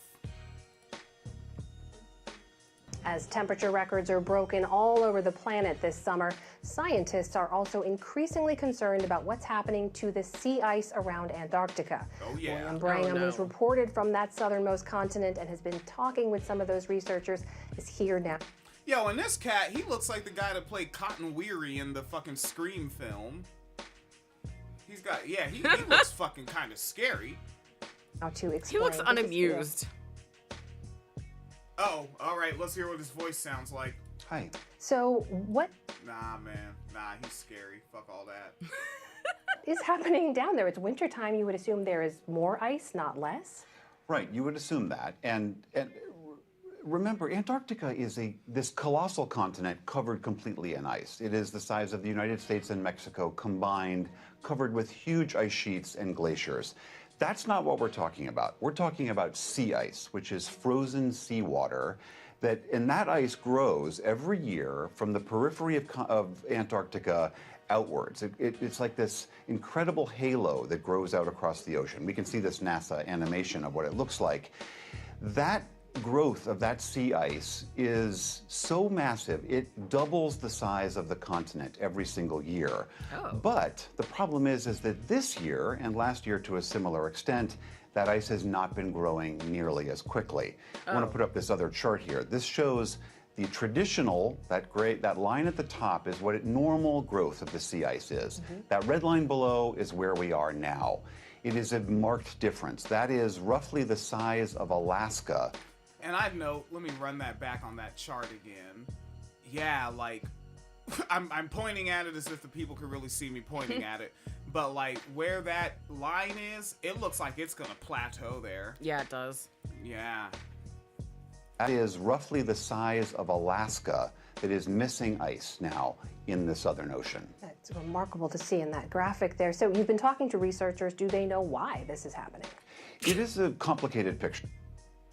As temperature records are broken all over the planet this summer, scientists are also increasingly concerned about what's happening to the sea ice around Antarctica. Oh, yeah. William Brangham is reported from that southernmost continent and has been talking with some of those researchers, is here now. Yo, and this cat, he looks like the guy that played Cotton Weary in the fucking Scream film. He's got, he looks fucking kind of scary. How to explain? He looks unamused. Oh, all right. Let's hear what his voice sounds like. Hi. So what? Nah, man. Nah, he's scary. Fuck all that. Is happening down there? It's wintertime. You would assume there is more ice, not less. Right. You would assume that. And remember, Antarctica is this colossal continent covered completely in ice. It is the size of the United States and Mexico combined, covered with huge ice sheets and glaciers. That's not what we're talking about. We're talking about sea ice, which is frozen seawater, and that ice grows every year from the periphery of Antarctica outwards. It's like this incredible halo that grows out across the ocean. We can see this NASA animation of what it looks like. That growth of that sea ice is so massive, it doubles the size of the continent every single year. Oh. But the problem is that this year, and last year to a similar extent, that ice has not been growing nearly as quickly. I want to put up this other chart here. This shows the traditional, that line at the top is what normal growth of the sea ice is. That red line below is where we are now. It is a marked difference. That is roughly the size of Alaska. And I'd note, let me run that back on that chart again. Yeah, like, I'm pointing at it as if the people could really see me pointing at it. But, like, where that line is, it looks like it's going to plateau there. Yeah, it does. Yeah. That is roughly the size of Alaska that is missing ice now in the Southern Ocean. That's remarkable to see in that graphic there. So you've been talking to researchers. Do they know why this is happening? It is a complicated picture.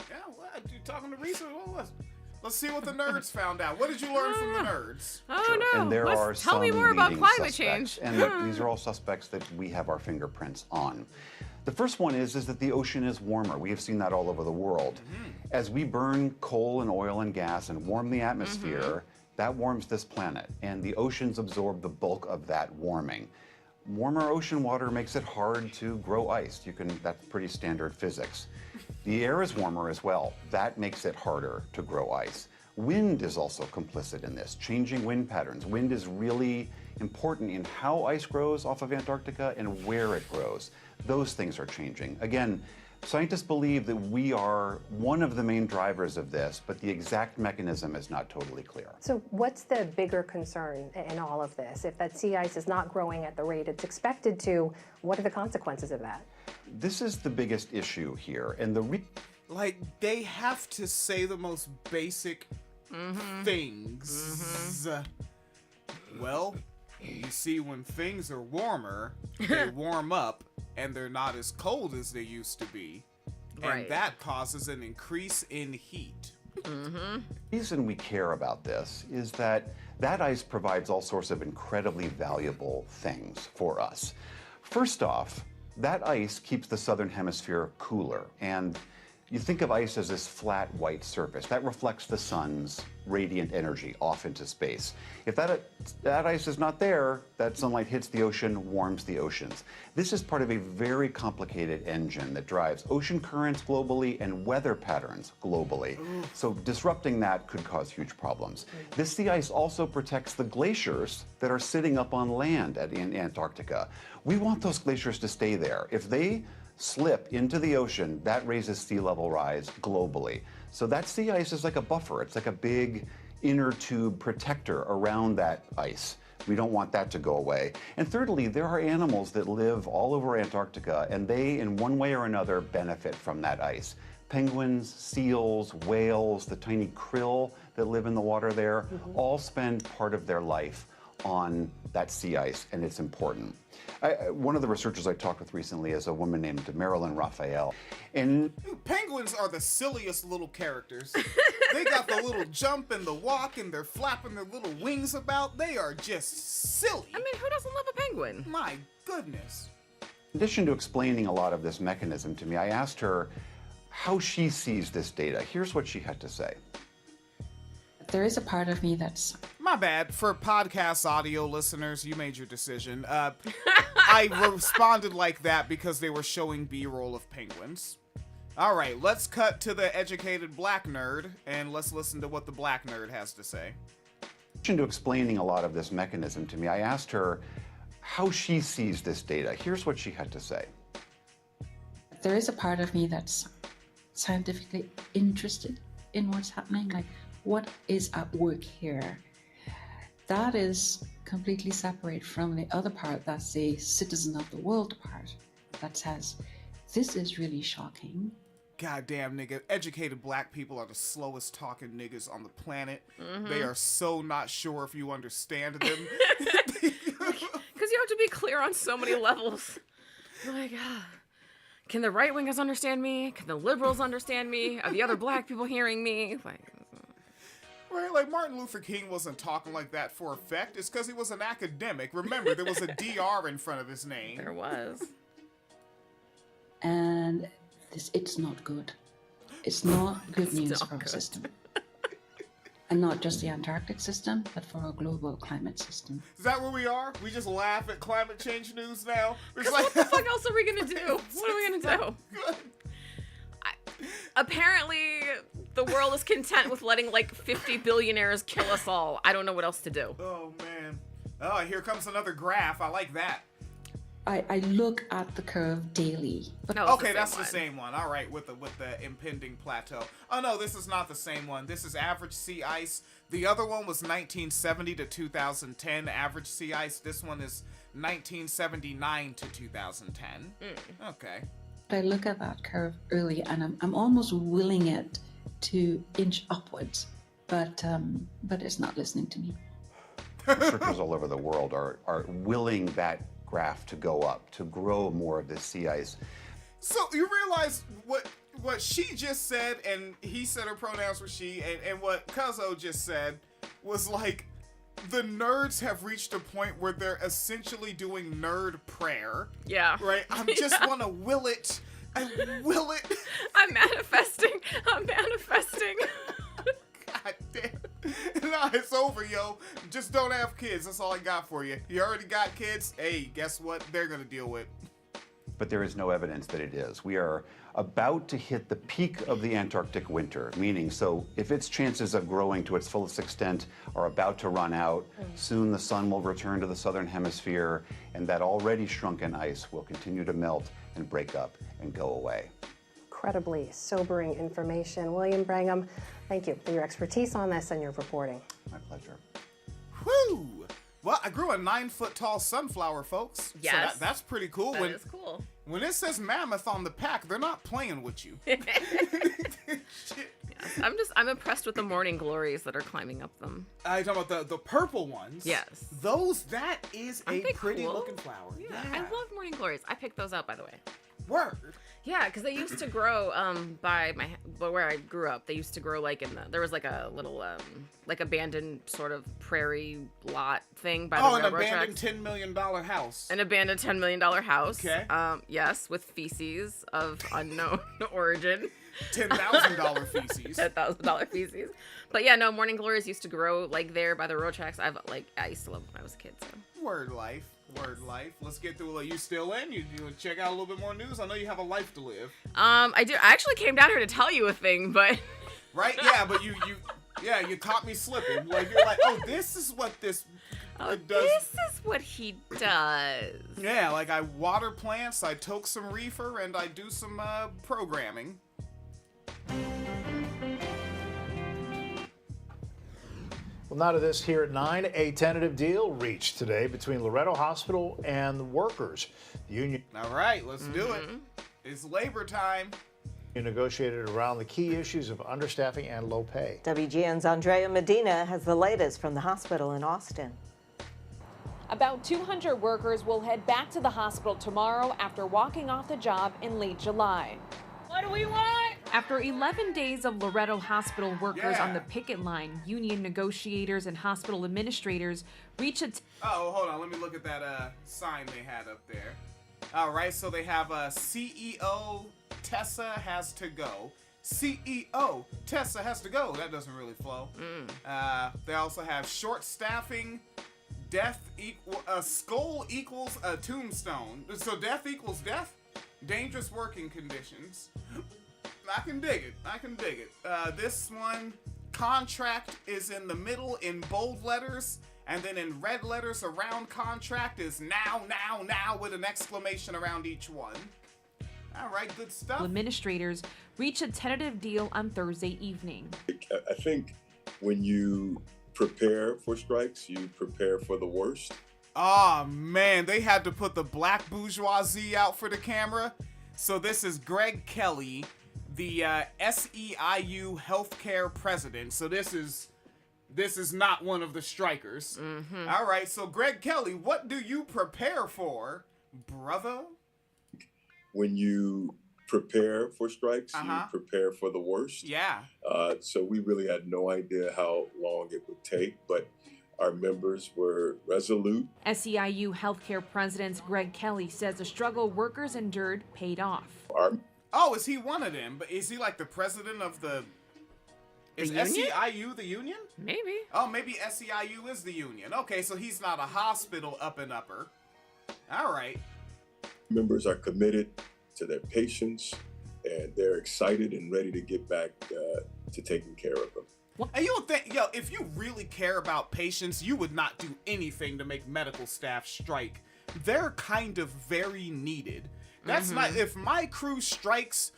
Yeah, well, you're talking to researchers. Well, let's see what the nerds found out. What did you learn from the nerds? Oh, no. And there are Tell me some more about leading climate suspects, change. And these are all suspects that we have our fingerprints on. The first one is that the ocean is warmer. We have seen that all over the world. As we burn coal and oil and gas and warm the atmosphere, that warms this planet, and the oceans absorb the bulk of that warming. Warmer ocean water makes it hard to grow ice. That's pretty standard physics. The air is warmer as well. That makes it harder to grow ice. Wind is also complicit in this, changing wind patterns. Wind is really important in how ice grows off of Antarctica and where it grows. Those things are changing. Again, Scientists believe that we are one of the main drivers of this, but the exact mechanism is not totally clear. So what's the bigger concern in all of this? If that sea ice is not growing at the rate it's expected to, what are the consequences of that? This is the biggest issue here, and like, they have to say the most basic things. Well, you see, when things are warmer, they warm up, and they're not as cold as they used to be. Right. And that causes an increase in heat. The reason we care about this is that ice provides all sorts of incredibly valuable things for us. First off, that ice keeps the southern hemisphere cooler, and you think of ice as this flat white surface that reflects the sun's radiant energy off into space. If that ice is not there, that sunlight hits the ocean, warms the oceans. This is part of a very complicated engine that drives ocean currents globally and weather patterns globally. So disrupting that could cause huge problems. This sea ice also protects the glaciers that are sitting up on land in Antarctica. We want those glaciers to stay there. If they slip into the ocean, that raises sea level rise globally. So that sea ice is like a buffer. It's like a big inner tube protector around that ice. We don't want that to go away. And thirdly, there are animals that live all over Antarctica, and they, in one way or another, benefit from that ice. Penguins, seals, whales, the tiny krill that live in the water there, all spend part of their life on that sea ice, and it's important. One of the researchers I talked with recently is a woman named Marilyn Raphael. And penguins are the silliest little characters. They got the little jump and the walk, and they're flapping their little wings about. They are just silly. I mean, who doesn't love a penguin? My goodness. In addition to explaining a lot of this mechanism to me, I asked her how she sees this data. Here's what she had to say. There is a part of me that's... My bad. For podcast audio listeners, you made your decision. I responded like that because they were showing B-roll of penguins. All right, let's cut to the educated black nerd, and let's listen to what the black nerd has to say. In addition to explaining a lot of this mechanism to me, I asked her how she sees this data. Here's what she had to say. There is a part of me that's scientifically interested in what's happening, like what is at work here. That is completely separate from the other part, that's the citizen of the world part, that says, this is really shocking. Goddamn, nigga. Educated black people are the slowest talking niggas on the planet. They are so not sure if you understand them. Because you have to be clear on so many levels. Like, can the right wingers understand me? Can the liberals understand me? Are the other black people hearing me? Like, right, like Martin Luther King wasn't talking like that for effect. It's because he was an academic. Remember, there was a DR in front of his name. There was. And it's not good. It's not good news for our system. And not just the Antarctic system, but for our global climate system. Is that where we are? We just laugh at climate change news now? Like, what the fuck else are we going to do? What are we going to do? Apparently, the world is content with letting like 50 billionaires kill us all. I don't know what else to do. Oh, man. Oh, here comes another graph. I like that. I look at the curve daily. But okay, that's the same one. All right, with the impending plateau. Oh no, this is not the same one. This is average sea ice. The other one was 1970 to 2010 average sea ice. This one is 1979 to 2010. Okay. I look at that curve early, and I'm almost willing it to inch upwards, but it's not listening to me. Researchers all over the world are willing that graph to go up, to grow more of this sea ice. So you realize what she just said, and he said her pronouns were she, and what Cuzzo just said was like, the nerds have reached a point where they're essentially doing nerd prayer. Yeah. Right? I just want to will it. I will it. I'm manifesting. God damn. Nah, it's over, yo. Just don't have kids. That's all I got for you. You already got kids? Hey, guess what they're going to deal with? But there is no evidence that it is. We are about to hit the peak of the Antarctic winter, meaning so if its chances of growing to its fullest extent are about to run out, soon the sun will return to the southern hemisphere, and that already shrunken ice will continue to melt and break up and go away. incredibly sobering information. William Brangham, thank you for your expertise on this and your reporting. My pleasure. Whew! Well, I grew a 9-foot-tall sunflower, folks. Yes. So that's pretty cool. That is cool. When it says mammoth on the pack, they're not playing with you. I'm impressed with the morning glories that are climbing up them. Are you talking about the purple ones? Yes. That is a pretty cool? looking flower. Yeah, I love morning glories. I picked those up, by the way. Word. Yeah, because they used to grow but where I grew up. They used to grow there was like a little like abandoned sort of prairie lot thing by the railroad an abandoned tracks. $10 million house. An abandoned $10 million house. Okay. Yes, with feces of unknown origin. $10,000 feces. $10,000 feces. But yeah, no, morning glories used to grow there by the railroad tracks. I used to love them when I was a kid. So. Word life. Let's get through. You still in? You check out a little bit more news? I know you have a life to live. I do. I actually came down here to tell you a thing, but. Right? Yeah, but you caught me slipping. You're like, oh, this is what this does. This is what he does. Yeah, I water plants, I toke some reefer, and I do some programming. Well, now to this here at 9, a tentative deal reached today between Loretto Hospital and the workers. The union. All right, let's do it. It's labor time. You negotiated around the key issues of understaffing and low pay. WGN's Andrea Medina has the latest from the hospital in Austin. About 200 workers will head back to the hospital tomorrow after walking off the job in late July. What do we want? After 11 days of Loretto Hospital workers on the picket line, union negotiators and hospital administrators reach a... Oh, hold on. Let me look at that sign they had up there. All right, so they have CEO Tessa has to go. CEO Tessa has to go. That doesn't really flow. They also have short staffing, skull equals a tombstone. So death equals death? Dangerous working conditions. I can dig it. This one, contract is in the middle in bold letters, and then in red letters around contract is now with an exclamation around each one. All right, good stuff. Administrators reach a tentative deal on Thursday evening. I think when you prepare for strikes, you prepare for the worst. Oh man, they had to put the black bourgeoisie out for the camera. So this is Greg Kelly, the SEIU healthcare president. So this is not one of the strikers. All right, so Greg Kelly, what do you prepare for, brother? When you prepare for strikes, you prepare for the worst. Yeah. So we really had no idea how long it would take, but our members were resolute. SEIU healthcare president Greg Kelly says the struggle workers endured paid off. Oh, is he one of them? But is he like the president of the... Is SEIU the union? Maybe. Oh, maybe SEIU is the union. Okay, so he's not a hospital up and upper. All right. Members are committed to their patients, and they're excited and ready to get back to taking care of them. And you would think, if you really care about patients, you would not do anything to make medical staff strike. They're kind of very needed. That's not, if my crew strikes,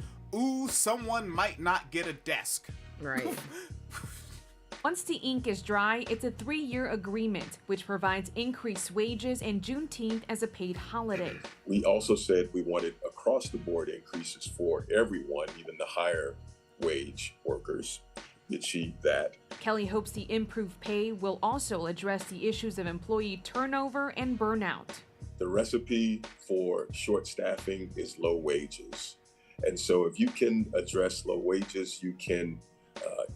someone might not get a desk. Right. Once the ink is dry, it's a 3-year agreement, which provides increased wages and Juneteenth as a paid holiday. We also said we wanted across-the-board increases for everyone, even the higher wage workers. We achieved that. Kelly hopes the improved pay will also address the issues of employee turnover and burnout. The recipe for short staffing is low wages. And so if you can address low wages, you can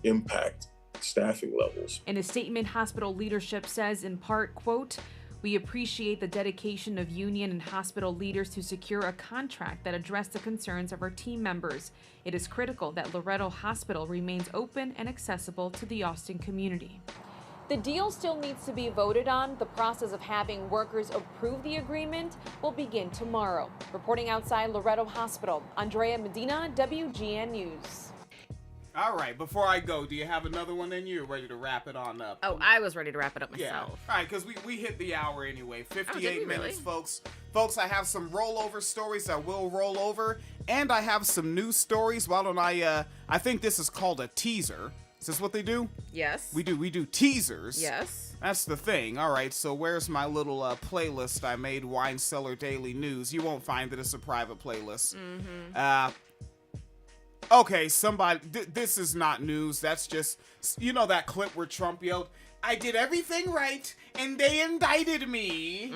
impact staffing levels. In a statement, hospital leadership says in part, quote, "We appreciate the dedication of union and hospital leaders to secure a contract that addressed the concerns of our team members. It is critical that Loretto Hospital remains open and accessible to the Austin community." The deal still needs to be voted on. The process of having workers approve the agreement will begin tomorrow. Reporting outside Loretto Hospital, Andrea Medina, WGN News. All right, before I go, do you have another one in you? Or ready to wrap it on up? Oh, I was ready to wrap it up myself. Yeah. All right, because we hit the hour anyway. 58 minutes, really? folks. Folks, I have some rollover stories that will roll over, and I have some news stories. Why don't I think this is called a teaser. Is this what they do? Yes. We do teasers. Yes. That's the thing. All right, so where's my little playlist I made, Wine Cellar Daily News? You won't find it. It's a private playlist. Okay, somebody, this is not news. That's just, you know that clip where Trump yelled, "I did everything right, and they indicted me."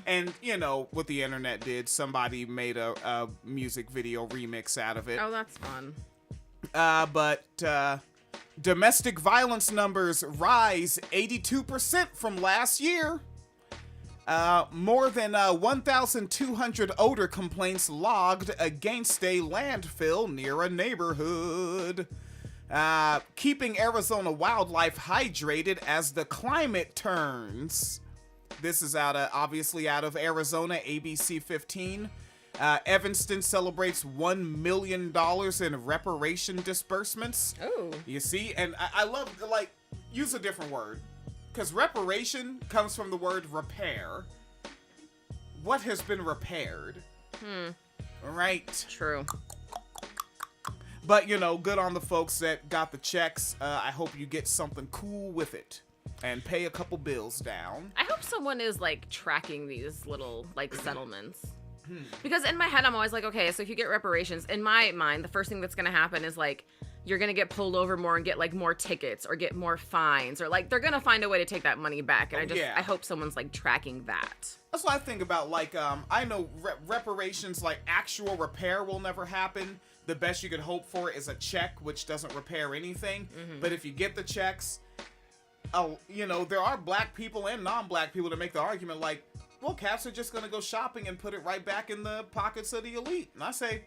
And, you know, what the internet did, somebody made a music video remix out of it. Oh, that's fun. But domestic violence numbers rise 82% from last year. More than 1,200 odor complaints logged against a landfill near a neighborhood. Keeping Arizona wildlife hydrated as the climate turns. This is obviously out of Arizona, ABC 15. Evanston celebrates $1 million in reparation disbursements. Oh. You see? And I love, use a different word. Because reparation comes from the word repair. What has been repaired? Right? True. But, you know, good on the folks that got the checks. I hope you get something cool with it. And pay a couple bills down. I hope someone is, tracking these little, settlements. Because in my head, I'm always like, okay, so if you get reparations, in my mind, the first thing that's going to happen is, you're going to get pulled over more and get, more tickets or get more fines. Or, they're going to find a way to take that money back. And I hope someone's, tracking that. That's what I think about, I know reparations, actual repair will never happen. The best you could hope for is a check, which doesn't repair anything. But if you get the checks, you know, there are black people and non-black people that make the argument, well, cats are just going to go shopping and put it right back in the pockets of the elite. And I say,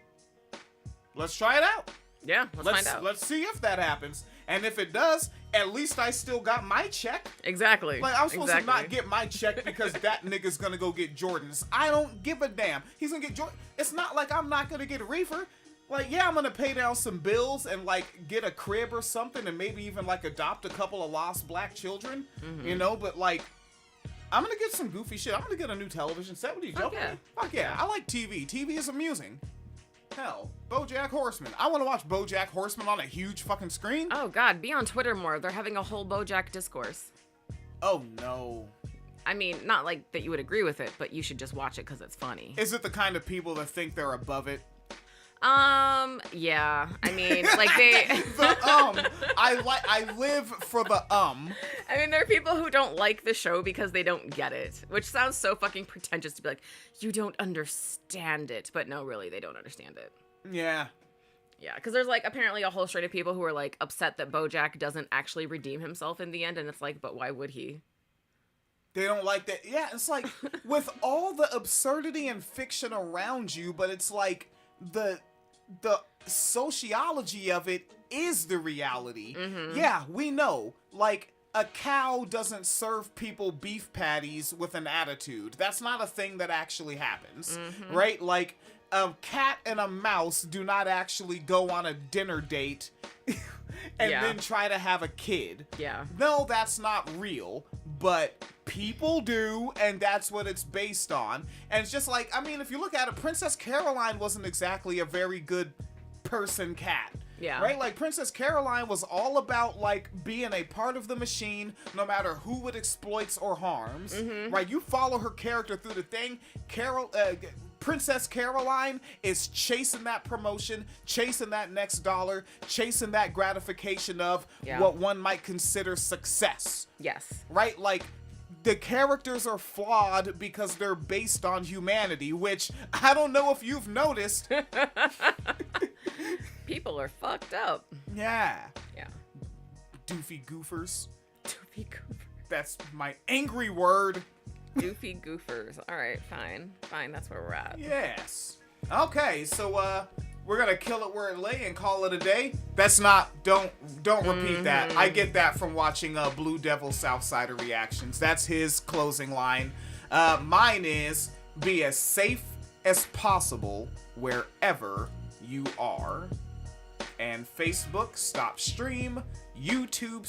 let's try it out. Yeah, let's find out. Let's see if that happens. And if it does, at least I still got my check. Exactly. I'm supposed to not get my check because that nigga's going to go get Jordans. I don't give a damn. He's going to get Jordan. It's not like I'm not going to get a reefer. Yeah, I'm going to pay down some bills and, get a crib or something and maybe even, adopt a couple of lost black children. You know, but, I'm going to get some goofy shit. I'm going to get a new television set. What are you joking? Fuck yeah. I like TV. TV is amusing. Hell, BoJack Horseman. I want to watch BoJack Horseman on a huge fucking screen. Oh, God. Be on Twitter more. They're having a whole BoJack discourse. Oh, no. I mean, not that you would agree with it, but you should just watch it because it's funny. Is it the kind of people that think they're above it? Yeah. I mean, they... I live for the I mean, there are people who don't like the show because they don't get it, which sounds so fucking pretentious to be you don't understand it. But no, really, they don't understand it. Yeah. Yeah, because there's, apparently a whole string of people who are, upset that BoJack doesn't actually redeem himself in the end, and it's but why would he? They don't like that. Yeah, it's with all the absurdity and fiction around you, but it's the sociology of it is the reality. Yeah, we know. A cow doesn't serve people beef patties with an attitude. That's not a thing that actually happens, right? A cat and a mouse do not actually go on a dinner date and then try to have a kid. Yeah. No, that's not real, but people do, and that's what it's based on. And it's just I mean, if you look at it, Princess Caroline wasn't exactly a very good person cat. Yeah. Right? Princess Caroline was all about, being a part of the machine, no matter who it exploits or harms. Right? You follow her character through the thing. Princess Caroline is chasing that promotion, chasing that next dollar, chasing that gratification of what one might consider success. Yes. Right? The characters are flawed because they're based on humanity, which I don't know if you've noticed. People are fucked up. Yeah. Yeah. Doofy goofers. Doofy goofers. That's my angry word. Doofy goofers. All right, fine. Fine, that's where we're at. Yes. Okay, so we're gonna kill it where it lay and call it a day. That's not. Don't repeat that. I get that from watching Blue Devil Southsider reactions. That's his closing line. Mine is be as safe as possible wherever you are. and Facebook stop stream, YouTube